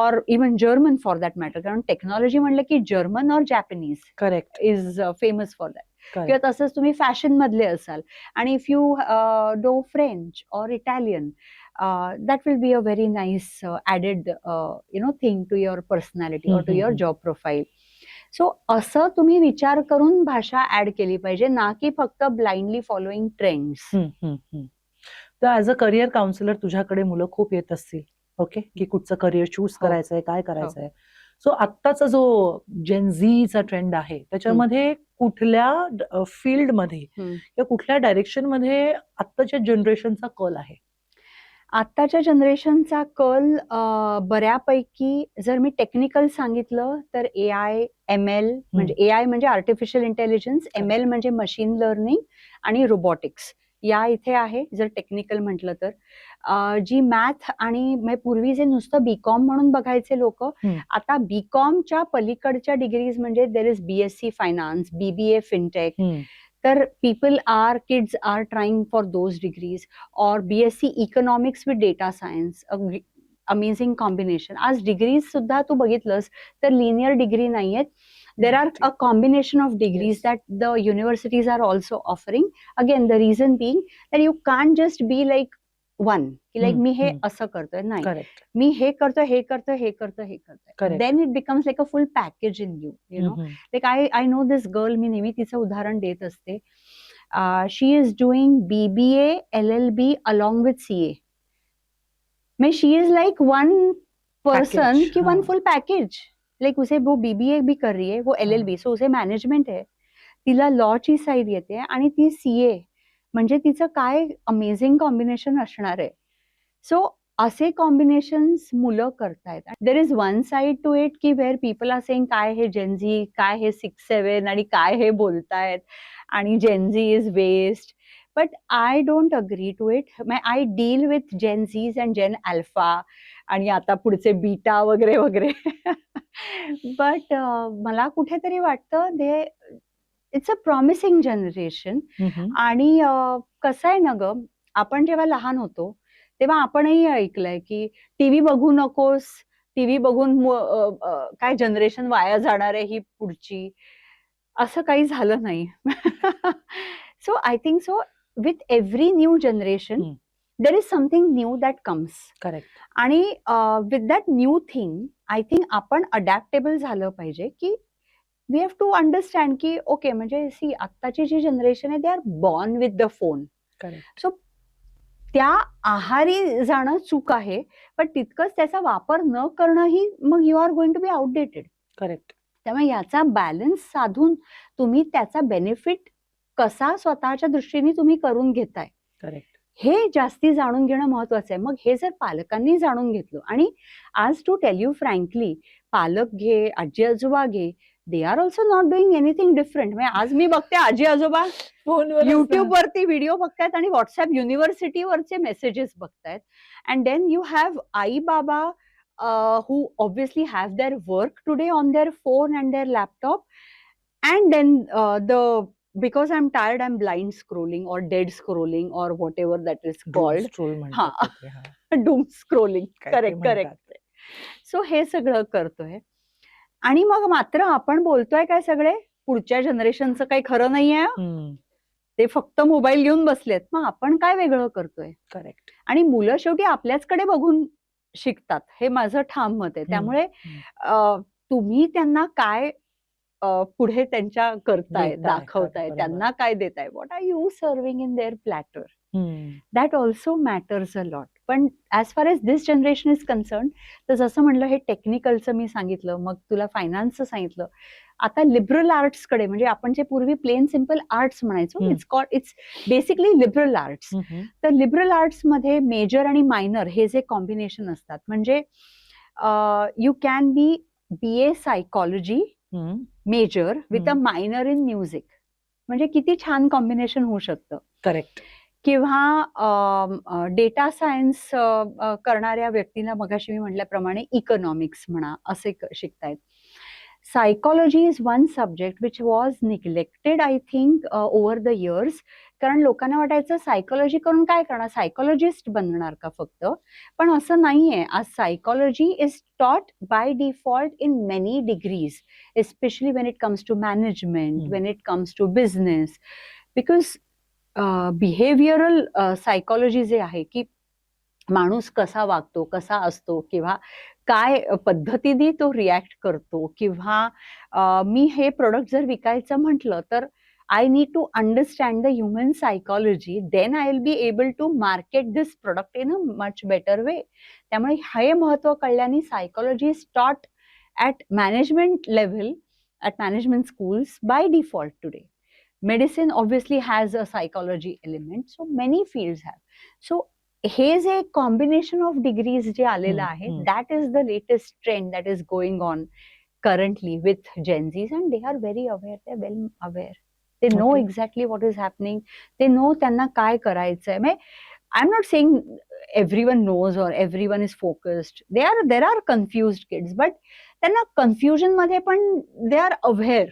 or even German for that matter. कारण technology म्हणलं की German और Japanese correct is famous for that. किंवा correct. तसंच तुम्ही fashion मधले असाल आणि इफ यू डो फ्रेंच और Italian, that will be a very nice added thing to your personality or to your job profile. So असं तुम्ही विचार करून भाषा ऍड केली पाहिजे, ना की फक्त ब्लाइंडली फॉलोइंग ट्रेंड्स. तर ॲज अ करिअर काउन्सिलर तुझ्याकडे मुलं खूप येत असतील, ओके, की कुठचं करिअर चूज हो. करायचंय, काय करायचंय. सो आत्ताचा जो जेनझीचा ट्रेंड आहे त्याच्यामध्ये कुठल्या फील्डमध्ये किंवा कुठल्या डायरेक्शन मध्ये आत्ताच्या जनरेशनचा कल आहे? आत्ताच्या जनरेशनचा कल बऱ्यापैकी, जर मी टेक्निकल सांगितलं तर AI, ML म्हणजे AI म्हणजे आर्टिफिशियल इंटेलिजन्स, ML म्हणजे मशीन लर्निंग आणि रोबोटिक्स या इथे आहे. जर टेक्निकल म्हटलं तर जी मॅथ आणि पूर्वी जे नुसतं बीकॉम म्हणून बघायचे लोक, आता बीकॉमच्या पलीकडच्या डिग्रीज म्हणजे there is BSc finance, BBA fintech. तर kids are trying for those degrees, or BSc economics with data science, amazing combination. आज डिग्रीज सुद्धा तू बघितलंस तर लिनियर डिग्री नाहीयेत. There are a combination of degrees that the universities are also offering. Again, the reason being that you can't just be like one, की like मी हे असं करतोय, नाही, करेक्ट मी हे करतोय, हे करतोय, हे करतोय, हे करतोय. Correct. Then it becomes like a full package in you, you know. Like I know this girl, मी नेहमी तिचं उदाहरण देत असते. She is doing BBA, LLB along with CA. म्हणजे she is like one person Package, की one हाँ. full package. Like उसे वो BBA भी कर रही है, वो LLB, सो उसे मॅनेजमेंट आहे, तिला लॉची साईड येते आणि ती CA. म्हणजे तिचं काय अमेझिंग कॉम्बिनेशन असणार आहे. सो असे कॉम्बिनेशन्स मुलं करतायत. There is one side to it की वेअर पीपल आर सेइंग काय हे जेनझी, काय हे 6-7 आणि काय हे बोलतायत आणि Gen Z is waste. But I don't agree to it. I deal with Gen Zs and Gen Alpha आणि आता पुढचे बीटा वगैरे वगैरे. बट मला कुठेतरी वाटतं इट्स अ प्रॉमिसिंग जनरेशन. आणि कसं आहे ना ग, आपण जेव्हा लहान होतो तेव्हा आपणही ऐकलंय की टीव्ही बघू नकोस, टीव्ही बघून काय जनरेशन वाया जाणार आहे ही पुढची. असं काही झालं नाही. So I think so with every new generation there is something new that comes. Correct. आणि with that new thing I think आपण अडॅप्टेबल झालं पाहिजे की वी हॅव टू अंडरस्टँड की ओके, म्हणजे सी आत्ताची जी जनरेशन आहे they are born with the phone. Correct. So त्या आहारी जाणं चूक आहे, पण तितकंच त्याचा वापर न करणंही मग you are going to be outdated. Correct. त्यामुळे याचा बॅलन्स साधून तुम्ही त्याचा बेनिफिट कसा स्वतःच्या दृष्टीने तुम्ही करून घेताय करेक्ट. हे जास्ती जाणून घेणं महत्वाचं आहे. मग हे जर पालकांनी जाणून घेतलं, आणि आज टू टेल यू फ्रँकली, पालक घे, आजी आजोबा घे, they are also not doing anything different. म्हणजे आज मी बघते आजी आजोबा युट्यूब वरती व्हिडिओ बघतायत आणि व्हॉट्सअप युनिव्हर्सिटीवरचे मेसेजेस बघतायत. अँड देन यू हॅव आई बाबा who obviously have their work today on their phone and their laptop, and then because I'm tired, I'm blind scrolling or dead scrolling or whatever that is called. Doom scrolling. Correct. So हे सगळं करतोय. आणि मग मात्र आपण बोलतोय काय, सगळे पुढच्या जनरेशनचं काही खरं नाहीये, ते फक्त मोबाईल घेऊन बसलेत. मग आपण काय वेगळं करतोय? करेक्ट. आणि मुलं शेवटी आपल्याचकडे बघून शिकतात, हे माझं ठाम मत आहे. त्यामुळे तुम्ही त्यांना काय पुढे त्यांच्या करताय, दाखवताय, त्यांना काय देताय, what are you serving in their platter, that also matters a lot. पण as far as this generation is concern, तर जसं म्हणलं हे टेक्निकलचं मी सांगितलं, मग तुला फायनान्सचं सांगितलं, आता लिबरल आर्ट्स कडे, म्हणजे आपण जे पूर्वी प्लेन सिम्पल आर्ट्स म्हणायचो, इट्स बेसिकली लिबरल आर्ट्स. तर लिबरल आर्ट्स मध्ये मेजर आणि मायनर हे जे कॉम्बिनेशन असतात, म्हणजे you can be BA psychology hmm, major with a minor in music. म्हणजे किती छान कॉम्बिनेशन होऊ शकतं. करेक्ट. किंवा डेटा सायन्स करणाऱ्या व्यक्तीला मगाशी मी म्हटल्याप्रमाणे इकॉनॉमिक्स म्हणा असे शिकतायत. Psychology is one subject which was neglected I think over the years. कारण लोकांना वाटायचं सायकॉलॉजी करून काय करणार, सायकॉलॉजिस्ट बनणार का फक्त. पण असं नाहीये. आज psychology is taught by default in many degrees, especially when it comes to management, when it comes to business. Because behavioural psychology जे आहे की माणूस कसा वागतो, कसा असतो, किंवा काय पद्धतीने तो रिॲक्ट करतो, किंवा मी हे प्रोडक्ट जर विकायचं म्हटलं तर I need to understand the human psychology, then I will be able to market this product in a much better way. त्यामुळे हे महत्व कळल्याने psychology is taught at management level, at management schools by default today. Medicine obviously has a psychology element, so many fields have. So हे जे combination of degrees जे आलेलं आहे, that is the latest trend that is going on currently with Gen Zs, and they are very aware, they are well aware, they know Okay. Exactly what is happening, they know त्यांना काय करायचंय. म्हणजे I am not saying everyone knows और everyone is focused, there are confused kids, but त्यांना confusion मध्ये पण they are aware.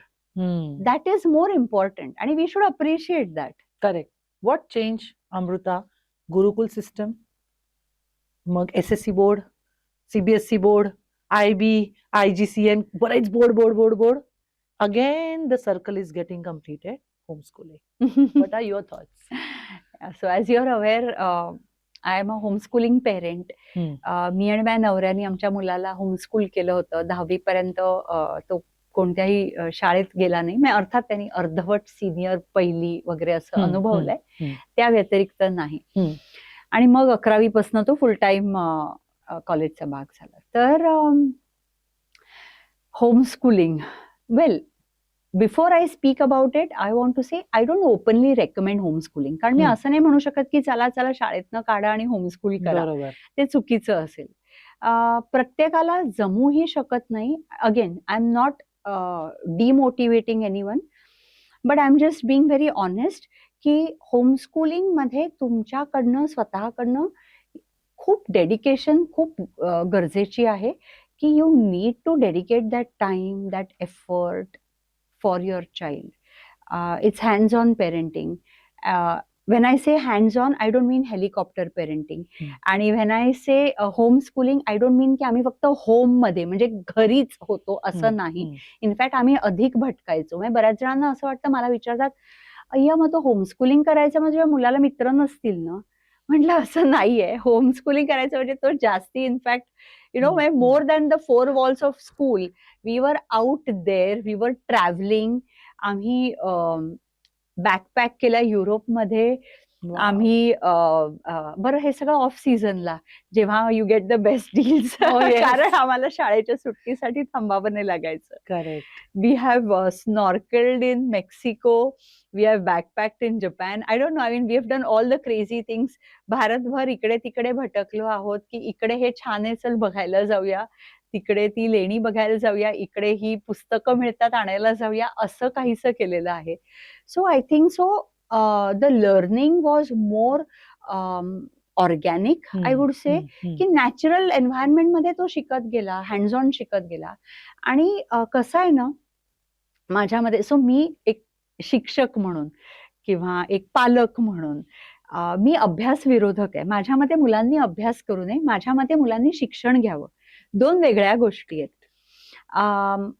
That is more important and we should appreciate that. Correct. What change Amrita? Gurukul system, मग SSC board, CBSE board, IB, IGCN, बरेच board. Again the circle is getting completed. Homeschooling. What are your thoughts? So as you're aware, I am a homeschooling parent. मी आणि माझ्या नवऱ्याने आमच्या मुलाला homeschool केलं होतं. 10वी पर्यंत तो कोणत्याही शाळेत गेला नाही. म्हणजे अर्थात त्यांनी अर्धवट सिनियर, पहिली वगैरे असं अनुभवलंय, त्या व्यतिरिक्त नाही. आणि मग 11वी पासून तो फुल टाइम कॉलेजचा भाग झाला. तर homeschooling, well, before I speak about it, I want to say I don't openly recommend homeschooling. कारण मी असं नाही म्हणू शकत की चला शाळेतनं काढा आणि होमस्कूल करा, ते चुकीचं असेल. प्रत्येकाला जमूही शकत नाही. Again, I am not demotivating anyone, but I am just being very honest की होमस्कूलिंग मध्ये तुमच्याकडनं स्वतःकडनं खूप डेडिकेशन खूप गरजेची आहे. की you need to dedicate that time, that effort for your child. It's hands-on parenting. When I say hands-on, I don't mean helicopter parenting. आणि when I say homeschooling, I don't mean की आम्ही फक्त home मध्ये म्हणजे घरीच होतो असं नाही. इनफॅक्ट आम्ही अधिक भटकायचो. म्हणजे बऱ्याच जणांना असं वाटतं, मला विचारतात, अय्या मग तो होमस्कूलिंग करायचं म्हणजे मुलाला मित्र नसतील ना? म्हटलं असं नाहीये. होमस्कूलिंग करायचं म्हणजे तो जास्ती, in fact more than the four walls of school, we were out there, we were traveling. आम्ही बॅकपॅक केला युरोपमध्ये. आम्ही बरं, हे सगळं ऑफ सीझनला, जेव्हा you get the best deals, कारण आम्हाला शाळेच्या सुट्टीसाठी थांबावं नाही लागायचं. Correct. We have snorkeled in Mexico. We have backpacked in Japan. I don't know. I mean, we have done all the crazy things. भारतभर इकडे तिकडे भटकलो आहोत की इकडे हे छान आहे, चल बघायला जाऊया, तिकडे ती लेणी बघायला जाऊया, इकडे ही पुस्तकं मिळतात आणायला जाऊया, असं काहीसं केलेलं आहे. So I think so the learning was more organic, I would say, की नॅचरल एन्व्हायरमेंट मध्ये तो शिकत गेला, हँड्स ऑन शिकत गेला. आणि कसं आहे ना, माझ्यामध्ये, सो मी एक शिक्षक म्हणून किंवा एक पालक म्हणून मी अभ्यास विरोधक आहे. माझ्या मते मुलांनी अभ्यास करू नये, माझ्या मते मुलांनी शिक्षण घ्यावं. दोन वेगळ्या गोष्टी आहेत.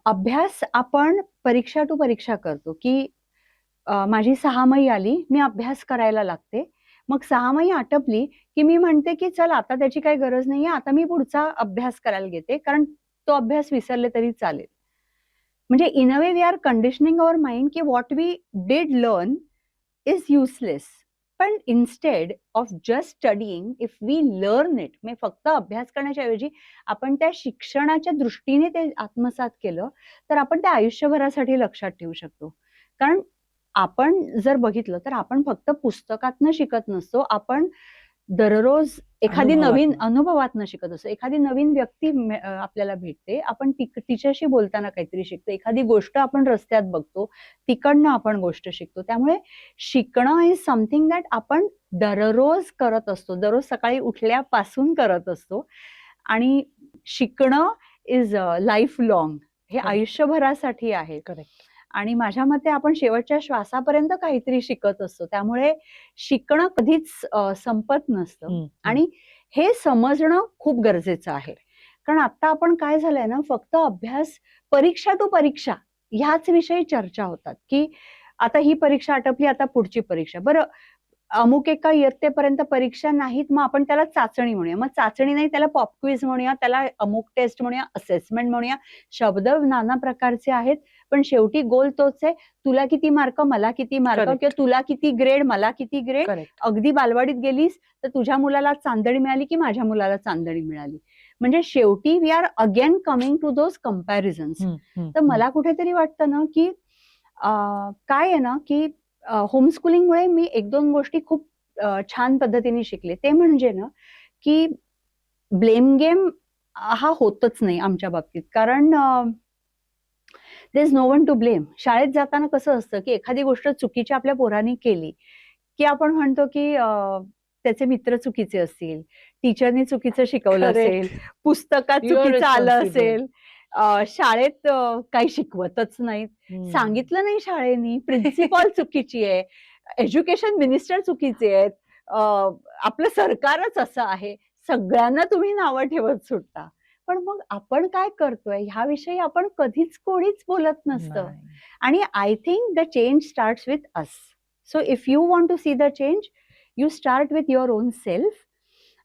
अभ्यास आपण परीक्षा टू परीक्षा करतो की माझी 6 आली, मी अभ्यास करायला लागते. मग 6 आटपली की मी म्हणते की चल आता त्याची काही गरज नाहीये, आता मी पुढचा अभ्यास करायला घेते, कारण तो अभ्यास विसरले तरी चालेल. म्हणजे in a way we are conditioning our mind की what we did learn is useless. पण instead of just studying, if we learn it, म्हणजे फक्त अभ्यास करण्याच्या ऐवजी आपण त्या शिक्षणाच्या दृष्टीने ते आत्मसात केलं, तर आपण ते आयुष्यभरासाठी लक्षात ठेवू शकतो. कारण आपण जर बघितलं तर आपण फक्त पुस्तकातनं शिकत नसतो, आपण दररोज एखादी नवीन अनुभवातनं. अनुभवातनं शिकत असतो. एखादी नवीन व्यक्ती आपल्याला भेटते. आपण तिच्याशी बोलताना काहीतरी शिकतो. एखादी गोष्ट आपण रस्त्यात बघतो. तिकडनं आपण गोष्ट शिकतो. त्यामुळे शिकणं इज समथिंग दॅट आपण दररोज करत असतो. दररोज सकाळी उठल्यापासून करत असतो. आणि शिकणं इज लाईफ लाँग. हे करेक्ट. आयुष्यभरासाठी आहे. करेक्ट. आणि माझ्या मते आपण शेवटच्या श्वासापर्यंत काहीतरी शिकत असतो. त्यामुळे शिकणं कधीच संपत नसतं. आणि हे समजणं खूप गरजेचं आहे. कारण आता आपण काय झालंय ना, फक्त अभ्यास, परीक्षा टू परीक्षा ह्याच विषयी चर्चा होतात, की आता ही परीक्षा आटपली, आता पुढची परीक्षा. बरं, अमुक एका इयत्तेपर्यंत परीक्षा नाहीत, मग आपण त्याला चाचणी म्हणूया. मग चाचणी नाही, त्याला पॉप क्विज म्हणूया, त्याला अमुक टेस्ट म्हणूया, असेसमेंट म्हणूया. शब्द नाना प्रकारचे आहेत, पण शेवटी गोल तोच आहे. तुला किती मार्क, मला किती मार्क, Correct. किंवा तुला किती ग्रेड, मला किती ग्रेड. करेक्ट. अगदी बालवाडीत गेलीस तर तुझ्या मुलाला चांदणी मिळाली की माझ्या मुलाला चांदणी मिळाली. म्हणजे शेवटी we are again coming to those comparisons. तर मला कुठेतरी वाटतं ना, की काय आहे ना, की होमस्कूलिंगमुळे मी 1-2 गोष्टी खूप छान पद्धतीने शिकले. ते म्हणजे ना, की ब्लेम गेम हा होतच नाही आमच्या बाबतीत. कारण there is no one to blame. शाळेत जाताना कसं असतं, की एखादी गोष्ट चुकीची आपल्या पोरांनी केली, की आपण म्हणतो, की त्याचे मित्र चुकीचे असतील, टीचरनी चुकीचं शिकवलं असेल, करेक्ट. पुस्तकात You are चुकीचं आलं responsible. असेल, शाळेत काही शिकवतच नाहीत, सांगितलं नाही शाळेनी, प्रिन्सिपॉल चुकीची आहे, एज्युकेशन मिनिस्टर चुकीचे आहेत, आपलं सरकारच असं आहे, सगळ्यांना तुम्ही नावं ठेवत सुटता. पण मग आपण काय करतोय ह्याविषयी आपण कधीच कोणीच बोलत नसतं. नाही. आणि I think the change starts with us. So if you want to see the change, you start with your own self.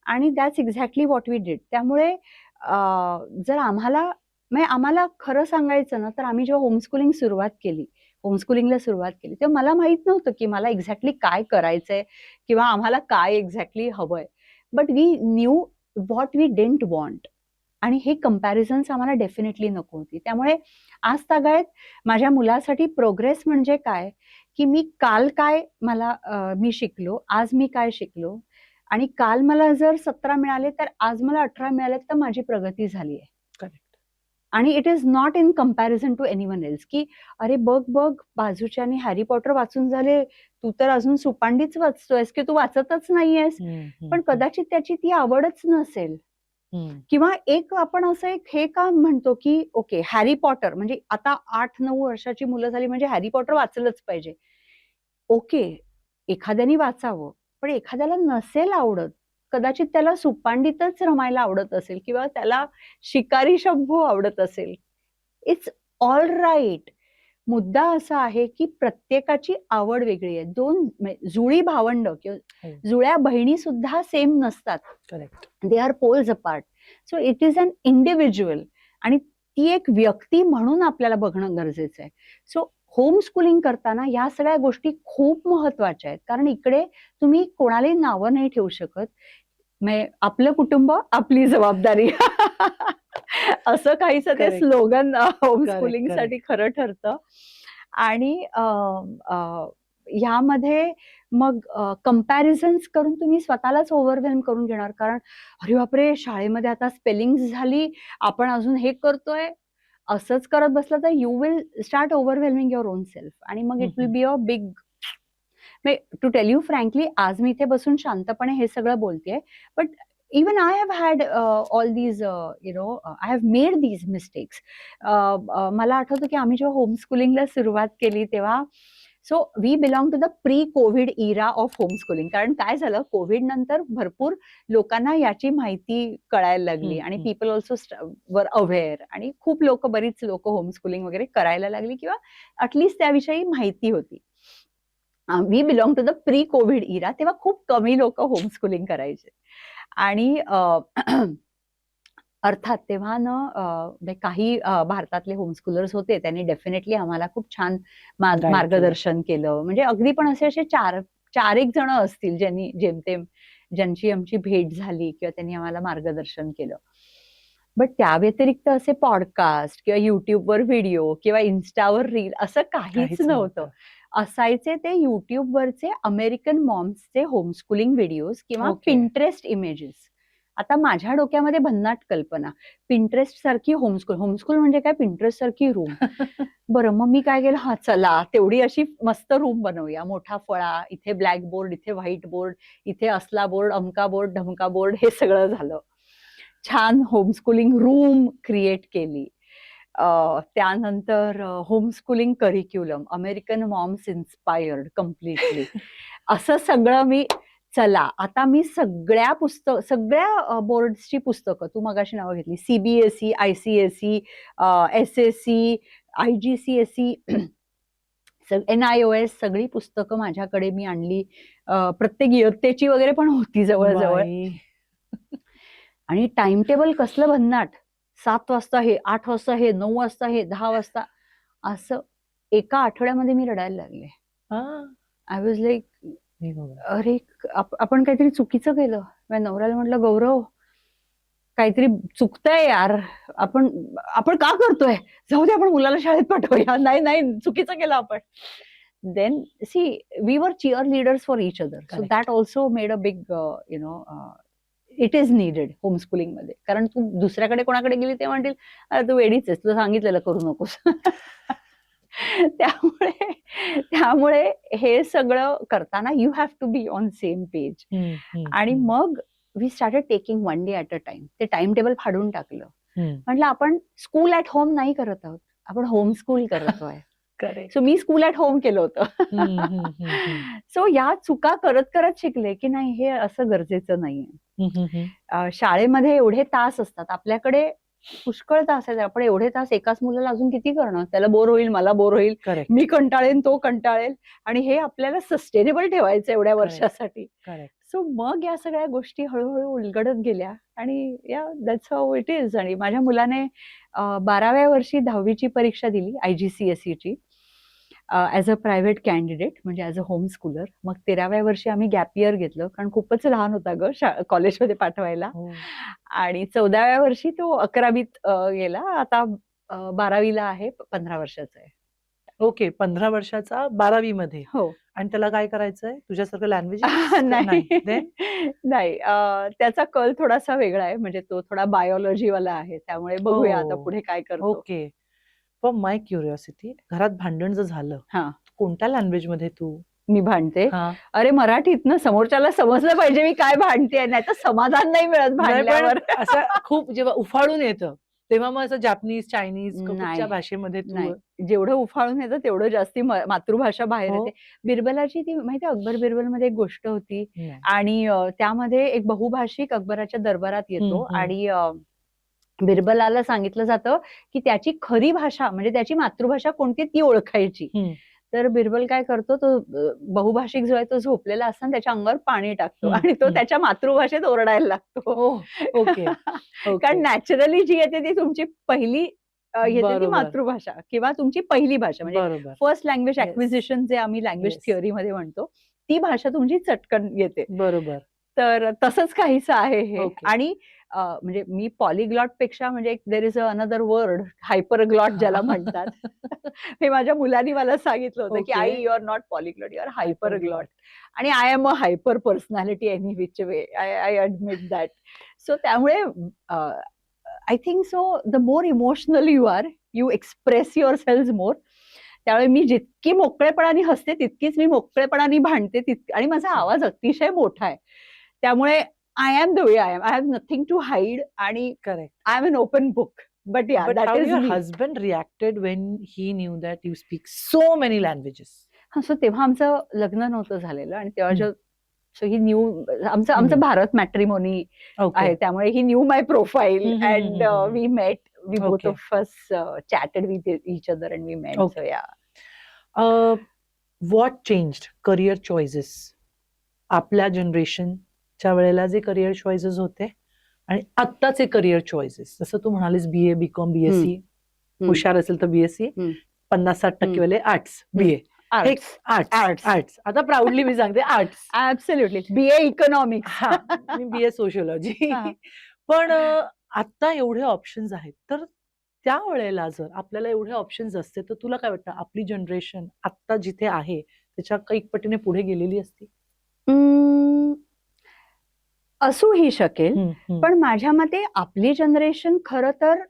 आणि that's exactly what we did. त्यामुळे जर आम्हाला खरं सांगायचं ना, तर आम्ही जेव्हा होमस्कूलिंगला सुरुवात केली तेव्हा मला माहित नव्हतं की मला एक्झॅक्टली काय करायचंय किंवा आम्हाला काय एक्झॅक्टली हवंय. But we knew what we didn't want. आणि हे कम्पॅरिझन्स आम्हाला डेफिनेटली नको होती. त्यामुळे आज तागायत माझ्या मुलासाठी प्रोग्रेस म्हणजे काय, की मी काल काय मी शिकलो, आज मी काय शिकलो, आणि काल मला जर 17 मिळाले तर आज मला 18 मिळाले तर माझी प्रगती झाली आहे. करेक्ट. आणि it is not in comparison to anyone else, की अरे बघ बाजूच्यानी हॅरी पॉटर वाचून झाले, तू तर अजून सुपांडीच वाचतोयस, की तू वाचतच नाहीयेस. पण कदाचित त्याची ती आवडच नसेल. किंवा एक आपण असं हे का म्हणतो, की ओके हॅरी पॉटर म्हणजे आता 8-9 वर्षाची मुलं झाली म्हणजे हॅरी पॉटर वाचलंच पाहिजे. ओके, एखाद्याने वाचावं, पण एखाद्याला नसेल आवडत, कदाचित त्याला सुपांडीतच रमायला आवडत असेल किंवा त्याला शिकारी शंभू आवडत असेल. It's all right. मुद्दा असा आहे, की प्रत्येकाची आवड वेगळी आहे. 2 जुळी भावंड किंवा जुळ्या बहिणी सुद्धा सेम नसतात. Correct. They are poles apart. So it is an individual. आणि ती एक व्यक्ती म्हणून आपल्याला बघणं गरजेचं आहे. सो होम स्कूलिंग करताना या सगळ्या गोष्टी खूप महत्वाच्या आहेत. कारण इकडे तुम्ही कोणालाही नावं नाही ठेवू शकत. आपलं कुटुंब आपली जबाबदारी असं काहीसं ते Correct. स्लोगन होम Correct, स्कूलिंगसाठी खरं ठरतं. आणि ह्यामध्ये मग कम्पॅरिझन्स करून तुम्ही स्वतःलाच ओव्हरवेल्म करून घेणार. कारण अरे बापरे, शाळेमध्ये आता स्पेलिंग झाली, आपण अजून हे करतोय, असंच करत बसलं तर you will start overwhelming your own self. आणि मग it will be a big. To tell you frankly, आज मी इथे बसून शांतपणे हे सगळं बोलतेय, but even I have had all these, I have made these mistakes. मला आठवतं की आम्ही जेव्हा होमस्कूलिंगला सुरुवात केली तेव्हा, so we belong to the pre Covid era of homeschooling. कारण काय झालं, कोविड नंतर भरपूर लोकांना याची माहिती कळायला लागली आणि पीपल ऑल्सो वर अवेअर, आणि खूप बरीच लोक होमस्कूलिंग वगैरे करायला लागली किंवा अटलिस्ट त्याविषयी माहिती होती. We belong to the pre Covid era. तेव्हा खूप कमी लोक होमस्कूलिंग करायचे. आणि अर्थात तेव्हा ना काही भारतातले होमस्कूलर्स होते, त्यांनी डेफिनेटली आम्हाला खूप छान मार्गदर्शन केलं. म्हणजे अगदी पण असे 4-1 जण असतील ज्यांची आमची भेट झाली किंवा त्यांनी आम्हाला मार्गदर्शन केलं. बट त्या व्यतिरिक्त असे पॉडकास्ट किंवा युट्यूबवर व्हिडिओ किंवा इन्स्टावर रील असं काहीच नव्हतं. असायचे ते युट्यूबवरचे अमेरिकन मॉम्सचे होमस्कूलिंग व्हिडिओज किंवा ओके. Pinterest images. आता माझ्या डोक्यामध्ये भन्नाट कल्पना, पिंटरेस्ट सारखी होमस्कूल म्हणजे काय, पिंटरेस्ट सारखी रूम. बरं, मग मी काय केलं, हा चला तेवढी अशी मस्त रूम बनवूया, मोठा फळा, इथे ब्लॅक बोर्ड, इथे व्हाईट बोर्ड, इथे असला बोर्ड, अमका बोर्ड, ढमका बोर्ड, हे सगळं झालं. छान होमस्कूलिंग रूम क्रिएट केली. त्यानंतर homeschooling curriculum, American moms inspired completely. असं सगळं मी, चला आता मी सगळ्या बोर्ड्सची पुस्तकं, तू मगाशी नावं घेतली, सीबीएसई, आयसीएसई, एसएससी, आयजीसीएसई, NIOS, सगळी पुस्तकं माझ्याकडे मी आणली. प्रत्येक इयत्तेची वगैरे पण होती जवळजवळ. बाई. आणि टाइम टेबल कसलं भन्नाट, 7 वाजता हे, 8 वाजता हे, 9 वाजता हे, 10 वाजता, असं एका आठवड्यामध्ये मी रडायला लागले. हा. आय वॉज लाईक, हे बघा. अरे आपण काहीतरी चुकीचं केलं. माझ्या नवऱ्याला म्हटलं, गौरव काहीतरी चुकतंय यार, आपण का करतोय, जाऊ दे आपण मुलाला शाळेत पाठवूया. नाही चुकीचं केलं आपण. Then see, we were cheer leaders for each other, so Correct. That also made a big it is needed homeschooling मध्ये. कारण तू दुसऱ्याकडे कोणाकडे गेली ते म्हणतील, "अरे तू वेडीच आहेस, तुला सांगितलेलं करू नकोस." त्यामुळे हे सगळं करताना you have to be on same page. आणि मग we started taking one day at a time. ते टाइम टेबल फाडून टाकलं. म्हटलं आपण स्कूल ॲट होम नाही करत आहोत, आपण होम स्कूल करतोय. Correct. So me school at home केलं होतं. सो या चुका करत करत शिकले की नाही, हे असं गरजेचं नाहीये. शाळेमध्ये एवढे तास असतात, आपल्याकडे पुष्कळ तास आहेत, आपण एवढे तास एकाच मुलाला अजून किती करणं, त्याला बोर होईल, मला बोर होईल, करेक्ट. मी कंटाळेन, तो कंटाळेल, आणि हे आपल्याला सस्टेनेबल ठेवायचं एवढ्या Correct. वर्षासाठी. करेक्ट. सो मग या सगळ्या गोष्टी हळूहळू उलगडत गेल्या, आणि या दॅट्स हाऊ इट इज. आणि माझ्या मुलाने 12व्या वर्षी 10वीची परीक्षा दिली, IGCSEची, ॲज अ प्रायव्हेट कॅन्डिडेट, म्हणजे ॲज अ होम स्कूलर. मग 13व्या वर्षी आम्ही गॅप इयर घेतलं, कारण खूपच लहान होता ग कॉलेजमध्ये पाठवायला. हो. आणि 14व्या वर्षी तो 11वीत गेला. आता 12वीला आहे, 15 वर्षाचा आहे. ओके. 15 वर्षाचा 12वी मध्ये. हो. आणि त्याला काय करायचंय, तुझ्यासारखं लँग्वेज? नाही Then? नाही, त्याचा कल थोडासा वेगळा आहे, म्हणजे तो थोडा बायोलॉजीवाला आहे, त्यामुळे बघूया आता Oh. पुढे काय करतो. ओके. फॉर माय क्युरिओसिटी, घरात भांडण जर झालं, हा, कोणत्या लँग्वेज मध्ये तू? मी भांडते. हा. अरे मराठीतनं समोरच्याला समजलं पाहिजे मी काय भांडते, नाही तर समाधान नाही मिळत नाही, पण भांडल्यावर. असं खूप जेव्हा उफाळून येतं तेव्हा मग असं जापनीज, चायनीज, कुठच्या नाही. भाषेमध्ये तू? नाही, जेवढं उफाळून येतं तेवढं जास्ती मातृभाषा बाहेर हो. येते. बिरबलाची ती माहिती, अकबर बिरबलमध्ये एक गोष्ट होती, नाही. आणि त्यामध्ये एक बहुभाषिक अकबराच्या दरबारात येतो, हम्म. आणि बिरबलाला सांगितलं जातं की त्याची खरी भाषा, म्हणजे त्याची मातृभाषा कोणती ती ओळखायची. हम्म. तर बिरबल काय करतो, तो बहुभाषिक जो आहे तो झोपलेला असताना त्याच्या अंगावर पाणी टाकतो, हम्म, आणि तो हम्म. त्याच्या मातृभाषेत ओरडायला लागतो. ओके. कारण नॅचरली जी येते ती तुमची पहिली येते, ती बरोबर. मातृभाषा किंवा तुमची पहिली भाषा, म्हणजे बरोबर. First language Yes. ऍक्विजिशन जे आम्ही लँग्वेज Yes. थिअरीमध्ये म्हणतो, ती भाषा तुमची चटकन येते. बरोबर. तर तसंच काहीसं आहे हे. ओके. आणि म्हणजे मी पॉलिग्लॉट पेक्षा, म्हणजे there is another word, hyperglot ज्याला म्हणतात. हे माझ्या मुलांनी मला सांगितलं होतं की ओके. आई, you are not polyglot, you are hyperglot. आणि I am a hyper personality any which way, I admit that. So त्यामुळे I think so the more emotional you are, you express your self more. त्यामुळे मी जितकी मोकळेपणाने हसते तितकीच मी मोकळेपणाने भांडते, आणि माझा आवाज अतिशय मोठा आहे. त्यामुळे I am the way I am, I have nothing to hide, आणि correct. I am an open book. But ya, But that how is your मी. husband reacted when he knew that you speak so many languages? हा, so तेव्हा आमचं लग्न नव्हतं झालेलं, आणि तेव्हा हम्म. सो ही न्यू, आमचं भारत मॅट्रिमोनी Okay. आहे, त्यामुळे he knew my profile, hmm, and hmm, hmm. We met, we both Okay. Of us chatted with each other, and we met. Okay. So ya. What changed career choices? आपल्या जनरेशनच्या वेळेला जे career choices होते आणि आत्ताचे career choices, जसं तू म्हणालीस BA, BCom, BSc, हुशार असेल तर BSc, 50-60% वाले आर्ट्स, BA, आर्ट्स. आता प्राऊडली मी सांगते आर्ट्स. ऍब्सोल्युटली. BA economics. हा, मी BA सोशियोलॉजी. पण आता एवढे ऑप्शन्स आहेत, तर त्यावेळेला जर आपल्याला एवढे ऑप्शन्स असते, तर तुला काय वाटतं आपली जनरेशन आत्ता जिथे आहे, त्याच्या कैक पटीने पुढे गेलेली असती? अं, असूही शकेल. हं, हं. पण माझ्या मते आपली जनरेशन खरं तर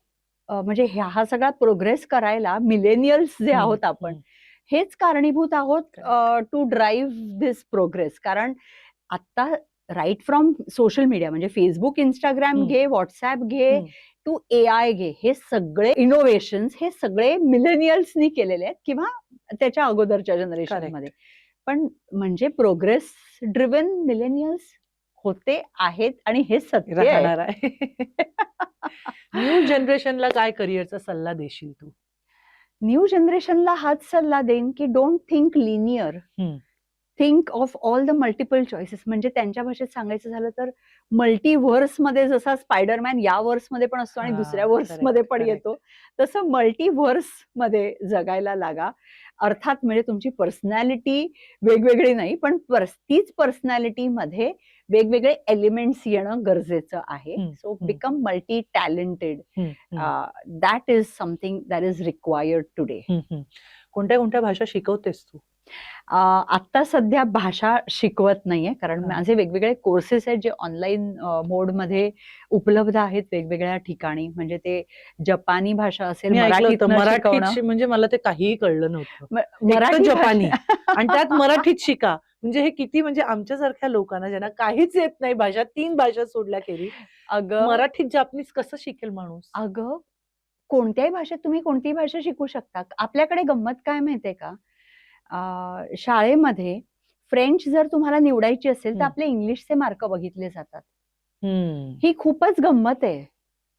म्हणजे हा सगळा प्रोग्रेस करायला मिलेनियल्स जे हं, आहोत आपण, हं. हेच कारणीभूत आहोत correct. To drive this progress. कारण आता राईट फ्रॉम सोशल मीडिया म्हणजे Facebook, Instagram हं, घे, WhatsApp घे, हं. टू AI घे, हे सगळे इनोव्हेशन्स हे सगळे मिलेनियल्सनी केलेले आहेत किंवा त्याच्या अगोदरच्या जनरेशनमध्ये. करेक्ट. पण म्हणजे प्रोग्रेस ड्रिव्हन मिलेनियल्स होते, आहेत आणि हे सत्य आहे. राहणार आहे. न्यू जनरेशनला काय करिअरचा सल्ला देशील तू? न्यू जनरेशनला हाच सल्ला देईन की डोंट थिंक लिनियर. हं. Think of all the multiple choices. म्हणजे त्यांच्या भाषेत सांगायचं झालं तर मल्टिव्हर्समध्ये जसा स्पायडरमॅन या व्हर्समध्ये पण असतो आणि दुसऱ्या हां, व्हर्समध्ये करेक्ट, पण करेक्ट. येतो, तसं मल्टिव्हर्समध्ये जगायला लागा. अर्थात म्हणजे तुमची पर्सनॅलिटी वेगवेगळी नाही, पण तीच पर्सनॅलिटीमध्ये वेगवेगळे एलिमेंट्स येणं गरजेचं आहे. हं, सो हं. Become multi talented. हं, हं. That is something that is required today. हं, हं. कोणत्या भाषा शिकवतेस तू? आता सध्या भाषा शिकवत नाहीये, कारण हां. माझे वेगवेगळे कोर्सेस आहेत जे ऑनलाईन मोडमध्ये उपलब्ध आहेत वेगवेगळ्या ठिकाणी. म्हणजे ते जपानी भाषा असेल, मी ऐकलं होतं मराठीतनं शिकवणं. म्हणजे मला ते काहीही कळलं नव्हतं. एकतर मराठी जपानी भाषा आणि त्यात मराठीत शिका. म्हणजे हे किती म्हणजे आमच्यासारख्या लोकांना ज्यांना काहीच येत नाही भाषा, 3 भाषा सोडल्याखेरीज अगं मराठीत जापनीज कसं शिकेल माणूस? अगं, कोणत्याही भाषेत तुम्ही कोणतीही भाषा शिकू शकता. आपल्याकडे गंमत काय माहितीये का? शाळेमध्ये फ्रेंच जर तुम्हाला निवडायची असेल, तर हं. आपले इंग्लिशचे मार्क बघितले जातात. हं. ही खूपच गंमत आहे.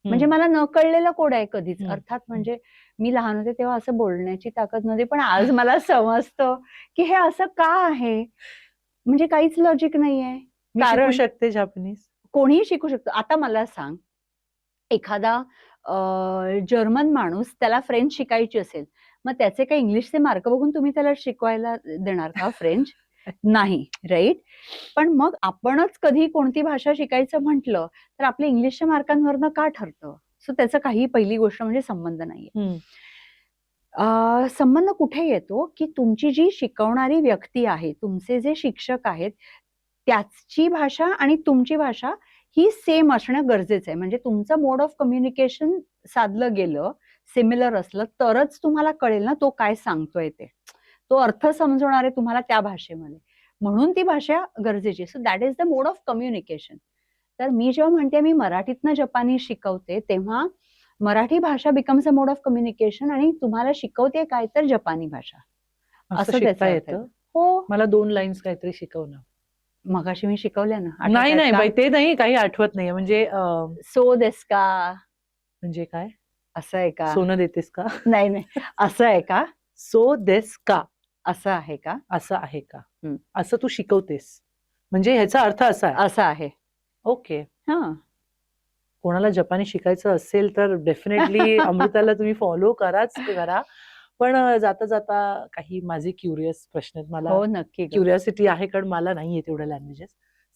म्हणजे हं. मला न कळलेलं कोड आहे कधीच. हं. अर्थात हं. म्हणजे मी लहान होते तेव्हा असं बोलण्याची ताकद नव्हती. पण आज मला समजतं, की हे असं का आहे? म्हणजे काहीच लॉजिक नाहीये. मी शिकू कारण शकते जापनीज? कोणीही शिकू शकतो. आता मला सांग, एखादा जर्मन माणूस त्याला फ्रेंच शिकायची असेल, मग त्याचे काही इंग्लिशचे मार्क बघून तुम्ही त्याला शिकवायला देणार का फ्रेंच? नाही, राइट? पण मग आपणच कधी कोणती भाषा शिकायचं म्हटलं, तर आपल्या इंग्लिशच्या मार्कांवरनं का ठरतं? सो त्याचा काही पहिली गोष्ट म्हणजे संबंध नाहीये. हं. संबंध कुठे येतो, की तुमची जी शिकवणारी व्यक्ती आहे, तुमचे जे शिक्षक आहेत, त्याची भाषा आणि तुमची भाषा ही सेम असणं गरजेचं आहे. म्हणजे तुमचं मोड ऑफ कम्युनिकेशन साधलं गेलं, सिमिलर असलं, तरच तुम्हाला कळेल ना तो काय सांगतोय ते. तो अर्थ समजवणार आहे तुम्हाला त्या भाषेमध्ये. म्हणून ती भाषा गरजेची आहे. So that is the mode of communication. तर मी जेव्हा म्हणते मी मराठीतनं जपानी शिकवते, तेव्हा मराठी भाषा becomes a mode of communication आणि तुम्हाला शिकवते काय तर जपानी भाषा. असं असं शिकता त्याचा अर्थ येतं? आहे. हो. मला 2 लाईन्स काहीतरी शिकव ना. मगाशी मी शिकवल्या ना. नाही, आठवतायत नाही का? बाई ते नाही काही आठवत नाहीये. म्हणजे सो देस का? म्हणजे काय? असं आहे का? सोनं देतेस का? नाही, नाही. असं आहे का? सो देस का? असं आहे का? असं आहे का? हं. असं तू शिकवतेस. म्हणजे ह्याचा अर्थ असा आहे. असं आहे. ओके. हां. कोणाला जपानी शिकायचं असेल तर डेफिनेटली अमृताला तुम्ही फॉलो कराच करा. पण जाता-जाता काही माझे क्युरियस प्रश्न आहेत. मला हो, नक्की गं. क्युरिओसिटी आहे कारण मला नाही येत एवढ्या लँग्वेजेस.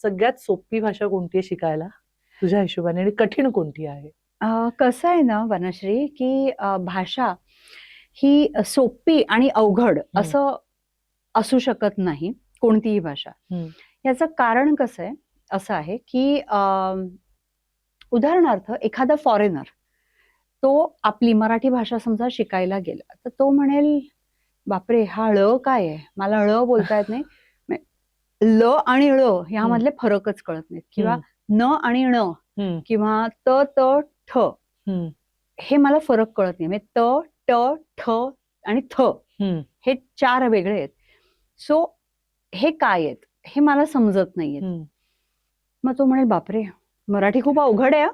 सगळ्यात सोपी भाषा कोणती आहे शिकायला तुझ्या हिशोबाने आणि कठीण कोणती आहे? कसं आहे ना वनश्री, की भाषा ही सोपी आणि अवघड हं. असं असू शकत नाही कोणतीही भाषा. हं. याचं कारण कसं आहे, असं आहे, की उदाहरणार्थ एखादा फॉरेनर तो आपली मराठी भाषा समजा शिकायला गेला, तर तो म्हणेल, "बापरे! हा ळ काय आहे? मला ळ बोलता येत नाही." ल आणि ळ ह्यामधले फरकच कळत नाहीत किंवा हं. न आणि ण हं. किंवा त, त, ठ हं. हे मला फरक कळत नाही. म्हणजे त, ट, ठ आणि थ हं. हे 4 वेगळे आहेत. सो हे काय आहेत? हे मला समजत नाहीयेत. हं. मग तो म्हणेल, "बापरे! मराठी खूप अवघड आहे हां."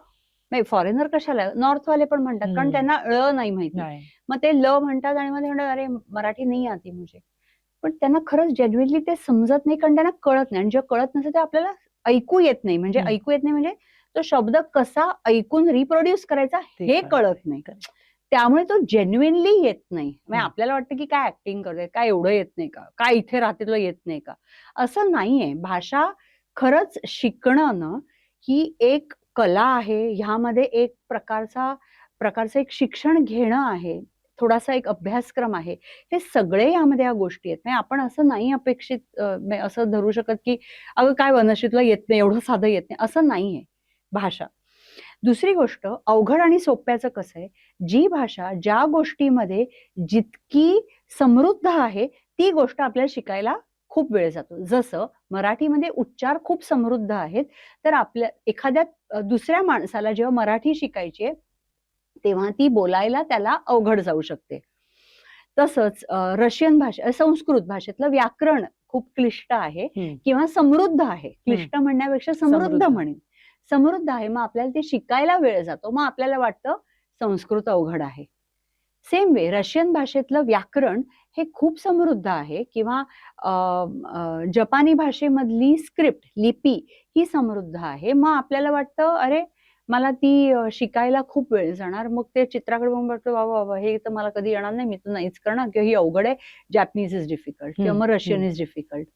नाही फॉरेनर कशाला? नॉर्थवाले पण म्हणतात, कारण हं. त्यांना ळ नाही माहिती. नाही. मग ते ल म्हणतात आणि मग ते म्हणतात, "अरे मराठी नहीं आती मुझे." पण त्यांना खरंच जेन्युइनली ते समजत नाही, कारण त्यांना कळत नाही आणि जेव्हा कळत नसेल, ते आपल्याला ऐकू येत नाही. म्हणजे हं. ऐकू येत नाही म्हणजे तो शब्द कसा ऐकून रिप्रोड्यूस करायचा ते हे कळत कळत नाही. नाही. त्यामुळे तो जेन्युइनली येत नाही. म्हणजे हं. आपल्याला वाटतं, की काय ॲक्टिंग करतोय, काय एवढं येत नाही का? काय इथे राहते तुला येत नाही का? असं नाहीये. भाषा खरंच शिकणं ना, ही एक कला आहे. ह्यामध्ये एक प्रकारचा प्रकारचं एक शिक्षण घेणं आहे, थोडासा एक अभ्यासक्रम आहे. हे सगळे यामध्ये ह्या गोष्टी आहेत. म्हणजे आपण असं नाही अपेक्षित असं धरू शकत, की अगं काय वनश्री तुला येत नाही, एवढं साधं येत नाही, असं नाहीये भाषा. दुसरी गोष्ट अवघड आणि सोप्याचं कसं आहे, जी भाषा ज्या गोष्टीमध्ये जितकी समृद्ध आहे, ती गोष्ट आपल्याला शिकायला खूप वेळ जातो. जसं मराठीमध्ये उच्चार खूप समृद्ध आहेत, तर आपल्या एखाद्या दुसऱ्या माणसाला जेव्हा मराठी शिकायची आहे, तेव्हा ती बोलायला त्याला अवघड जाऊ शकते. तसंच रशियन भाषा संस्कृत भाषेतलं व्याकरण खूप क्लिष्ट आहे किंवा समृद्ध आहे. क्लिष्ट म्हणण्यापेक्षा समृद्ध समृद्ध. म्हणेन. समृद्ध आहे. मग आपल्याला ते शिकायला वेळ जातो. मग आपल्याला वाटतं संस्कृत अवघड आहे. सेम वे रशियन भाषेतलं व्याकरण हे खूप समृद्ध आहे किंवा जपानी भाषेमधली स्क्रिप्ट, लिपी ही समृद्ध आहे. मग आपल्याला वाटतं अरे मला ती शिकायला खूप वेळ जाणार. मग ते चित्राकडे बघून वाटतं बाबा बाबा हे तर मला कधी येणार नाही, मी तर नाहीच करणार किंवा ही अवघड आहे, जॅपनीज इज डिफिकल्ट किंवा मग रशियन इज डिफिकल्ट,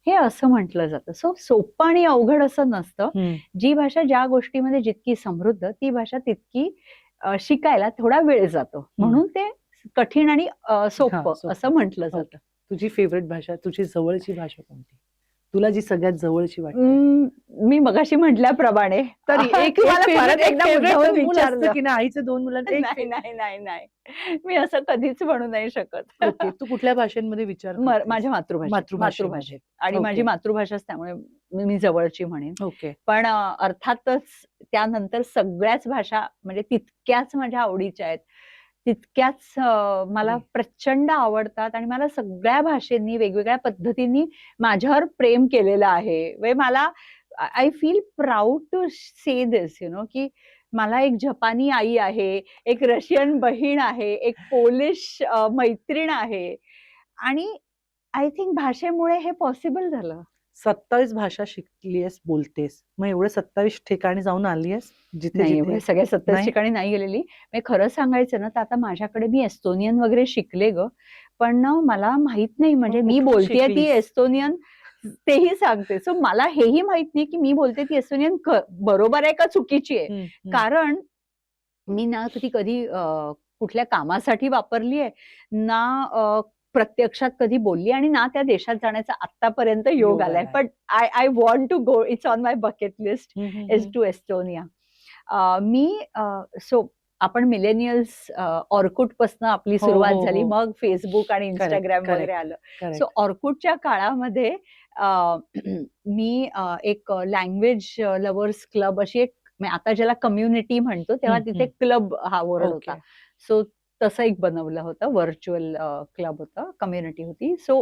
हे असं म्हटलं जातं. सो सोपं आणि अवघड असं नसतं. जी भाषा ज्या गोष्टीमध्ये जितकी समृद्ध, ती भाषा तितकी शिकायला थोडा वेळ जातो. म्हणून ते कठीण आणि सोपं सोपं. असं म्हटलं जातं. तुझी फेवरेट भाषा, तुझी जवळची भाषा कोणती? तुला जी सगळ्यात जवळची वाटते? मी मगाशी म्हटल्याप्रमाणे तर एक तुम्हाला favorite, परत एकदा favorite मुद्दामून मूल असतं विचारलं. की नाही, आईचे 2 मुलांचे एक नाही नाही नाही नाही मी असं कधीच म्हणू नाही शकत. ओके. तू कुठल्या भाषांमध्ये विचार करतेस? माझ्या मातृभाषेत मातृभाषेमध्ये. मातृभाषेत आणि ओके. माझी मातृभाषाच त्यामुळे मी जवळची म्हणेन. ओके. पण अर्थातच त्यानंतर सगळ्याच भाषा म्हणजे तितक्याच माझ्या आवडीच्या आहेत. तितक्याच मला प्रचंड आवडतात आणि मला सगळ्या भाषेंनी वेगवेगळ्या पद्धतींनी माझ्यावर प्रेम केलेलं आहे. म्हणजे मला आय फील प्राऊड टू से दिस की मला एक जपानी आई आहे, एक रशियन बहीण आहे, एक पोलिश मैत्रीण आहे आणि आय थिंक भाषेमुळे हे पॉसिबल झालं. 27 भाषा शिकलीयस, बोलतेस. मग एवढे 27 ठिकाणी जाऊन आलीयस? जिथे नाही जिथे एवढ्या सगळ्या 27 नाही? ठिकाणी नाही गेलेली. मी खरं सांगायचं ना तर आता माझ्याकडे मी एस्तोनियन वगैरे शिकले ग. पण ना मला माहित नाही म्हणजे मी कुठून बोलतेय ती शिकलीस? एस्तोनियन तेही सांगते. सो मला हेही माहित नाही की मी बोलते ती एस्तोनियन बरोबर आहे का चुकीची आहे. कारण मी ना ती कधी कुठल्या कामासाठी वापरली आहे ना प्रत्यक्षात कधी बोलली आणि ना त्या देशात जाण्याचा आतापर्यंत योग आलाय. पण I want to go. It's on my bucket list is to Estonia. So आपण मिलेनियल्स ऑर्कुट पासून आपली हो, सुरुवात हो, झाली. हो. मग फेसबुक आणि Correct, इंस्टाग्राम correct, वगैरे आलं. correct. सो ऑर्कुटच्या काळामध्ये मी एक लँग्वेज लव्हर्स क्लब अशी एक आता ज्याला कम्युनिटी म्हणतो तेव्हा तिथे क्लब हा वर्ड होता. ओके. सो तसं एक बनवलं होतं. व्हर्च्युअल क्लब होतं, कम्युनिटी होती. So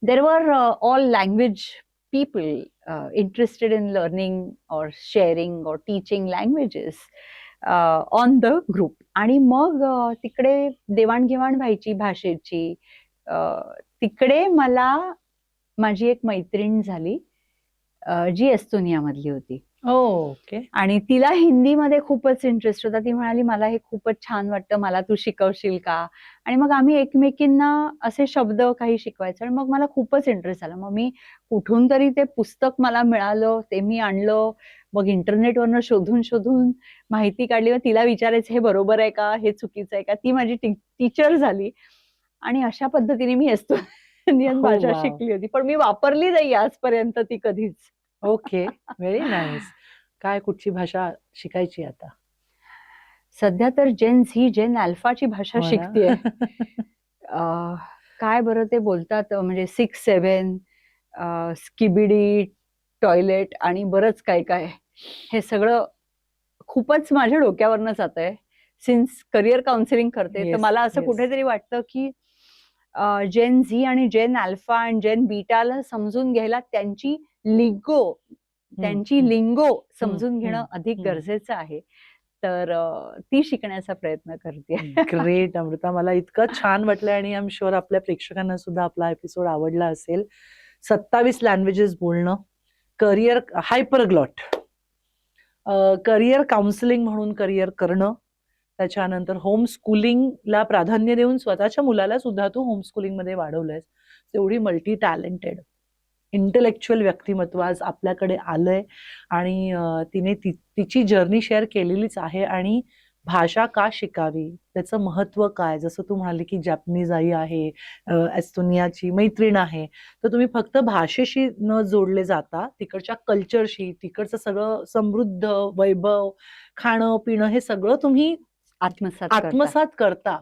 there were all language people interested in learning or sharing or teaching languages on the group. आणि मग तिकडे देवाणघेवाण व्हायची भाषेची. तिकडे मला माझी एक मैत्रीण झाली जी एस्तोनियामधली होती. ओके. आणि तिला हिंदीमध्ये खूपच इंटरेस्ट होता. ती म्हणाली मला हे खूपच छान वाटतं, मला तू शिकवशील का? आणि मग आम्ही एकमेकींना असे शब्द काही शिकवायचो आणि मग मला खूपच इंटरेस्ट झाला. मग मी कुठून तरी ते पुस्तक मला मिळालं, ते मी आणलं. मग इंटरनेटवरनं शोधून माहिती काढली. मग तिला विचारायचं हे बरोबर आहे का? हे चुकीचं आहे का? ती माझी टीचर झाली आणि अशा पद्धतीने मी एस्तोनियन भाषा शिकली होती. पण मी वापरली नाही आजपर्यंत ती कधीच. ओके. Very nice. काय कुठची भाषा शिकायची आता? सध्या तर जेन झी, जेन अल्फाची भाषा हो ना. शिकतेय. काय बरं ते बोलतात म्हणजे 6-7 स्किबिडी, टॉयलेट आणि बरंच काय. हे सगळं खूपच माझ्या डोक्यावरनं जातंय. सिन्स करियर काउन्सिलिंग करते तर मला असं कुठेतरी वाटतं की जेन झी आणि जेन अल्फा आणि जेन बीटाला समजून घ्यायला त्यांची लिंगो समजून घेणं अधिक गरजेचं आहे. तर ती शिकण्याचा प्रयत्न करते. ग्रेट अमृता, मला इतकं छान वाटलं आणि आय एम शुअर आपल्या प्रेक्षकांना सुद्धा आपला एपिसोड आवडला असेल. 27 लँग्वेजेस बोलणं, करियर हायपरग्लॉट, करियर काउन्सिलिंग म्हणून करियर करणं, त्याच्यानंतर होम स्कूलिंगला प्राधान्य देऊन स्वतःच्या मुलाला सुद्धा तू होम स्कूलिंग मध्ये वाढवलंयस. एवढी मल्टी टॅलेंटेड इंटेलेक्च्युअल व्यक्तिमत्व आज आपल्याकडे आलंय आणि तिने तिची जर्नी शेअर केलेलीच आहे आणि भाषा का शिकावी, त्याचं महत्व काय, जसं तू म्हणाली की जॅपनीज आई आहे, एस्तोनियाची मैत्रीण आहे, तर तुम्ही फक्त भाषेशी न जोडले जाता तिकडच्या कल्चरशी, तिकडचं सगळं समृद्ध वैभव, खाणं पिणं हे सगळं तुम्ही आत्मसात करता.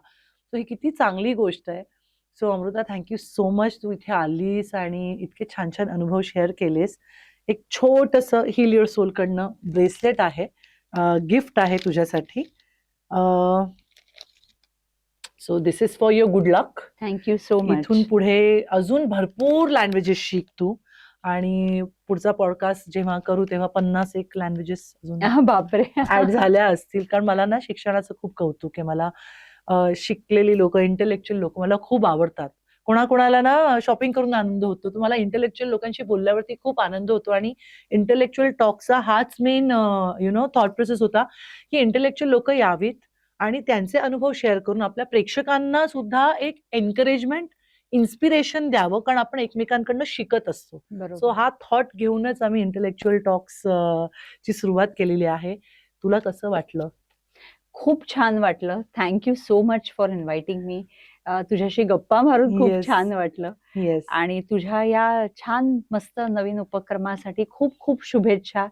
तर ही किती चांगली गोष्ट आहे. So Amruta, thank you so much, तू इथे आलीस आणि इतके छान छान अनुभव शेअर केलेस. एक छोटंसं हील युअर सोल कडनं ब्रेसलेट आहे, गिफ्ट आहे तुझ्यासाठी. So this is for your good luck. Thank you so much. इथून पुढे अजून भरपूर लँग्वेजेस शिक तू, आणि पुढचा पॉडकास्ट जेव्हा करू तेव्हा 51 लँग्वेजेस अजून बापरे. ऍड झाल्या असतील. कारण मला ना शिक्षणाचं खूप कौतुक आहे. मला शिकलेली लोक, इंटेलेक्च्युअल लोक मला खूप आवडतात. कोणाकोणाला ना शॉपिंग करून आनंद होतो, तर मला इंटेलेक्च्युअल लोकांशी बोलल्यावरती खूप आनंद होतो. आणि इंटेलेक्च्युअल टॉकचा हाच मेन थॉट प्रोसेस होता की इंटेलेक्च्युअल लोक यावीत आणि त्यांचे अनुभव शेअर करून आपल्या प्रेक्षकांना सुद्धा एक एनकरेजमेंट, इन्स्पिरेशन द्यावं, कारण आपण एकमेकांकडनं शिकत असतो. सो बरोबर. हा थॉट घेऊनच आम्ही इंटेलेक्च्युअल टॉक्स ची सुरुवात केलेली आहे. तुला कसं वाटलं? खूप छान वाटलं. Thank you so much for inviting me. तुझ्याशी गप्पा मारून खूप Yes. छान वाटलं. येस. आणि तुझ्या या छान मस्त नवीन उपक्रमासाठी खूप खूप शुभेच्छा.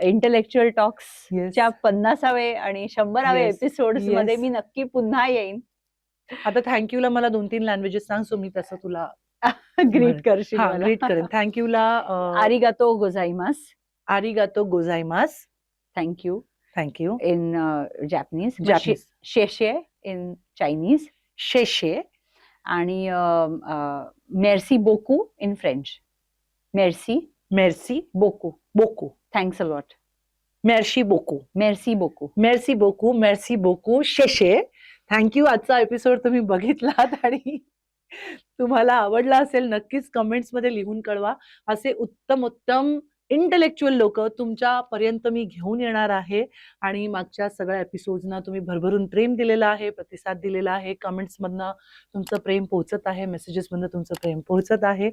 Intellectual talks yes. च्या 50वे आणि 100वे Yes. एपिसोड्स मध्ये Yes. मी नक्की पुन्हा येईन. आता थँक्यूला मला 2-3 लँग्वेजेस सांग, सो मी तसं तुला ग्रीट करशील हा मला. ग्रीट करेन. थँक्यूला आरिगातो गोजाइमास. आरिगातो गोजाइमास. Thank you thank you. In Japanese. Japanese. शेशे इन चायनीज. शेशे. आणि मेर्सी बोकू इन फ्रेंच. मेर्सी मेर्सी बोकू. बोकू. Thanks a lot. मेर्सी बोकू. मेर्सी बोकू. मेर्सी बोकू. मेर्सी बोकू. शेशे. थँक्यू. आजचा एपिसोड तुम्ही बघितलात आणि तुम्हाला आवडला असेल, नक्कीच कमेंट्स मध्ये लिहून कळवा. असे उत्तम उत्तम इंटेलेक्च्युअल लोक तुमच्या पर्यंत मी घेऊन येणार आहे. आणि मागच्या सगळ्या एपिसोड्सना तुम्ही भरभरून प्रेम दिलेलं आहे, प्रतिसाद दिलेला आहे, कमेंट्स मधनं तुमचं प्रेम पोहोचत आहे, मेसेजेस मधनं तुमचं प्रेम पोहोचत आहे.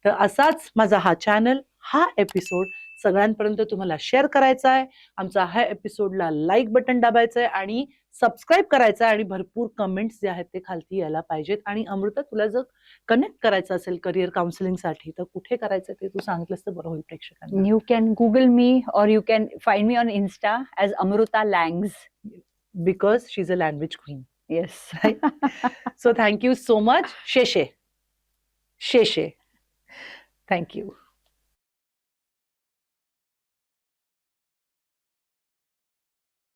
तर असाच माझा हा चॅनल, हा एपिसोड सगळ्यांपर्यंत तुम्हाला शेअर करायचा आहे. आमचा हा एपिसोडला लाईक बटन दाबायचं आहे आणि सबस्क्राईब करायचं आहे, आणि भरपूर कमेंट्स जे आहेत ते खालती यायला पाहिजेत. आणि अमृता, तुला जर कनेक्ट करायचं असेल करिअर काउन्सिलिंगसाठी, तर कुठे करायचं ते तू सांगितलंस तर बरं होईल प्रेक्षकांना. You can Google me or you can find me on Insta as Amruta Langs. Because she is a language queen. Yes. So thank you so much. शेशे. शेशे. थँक्यू.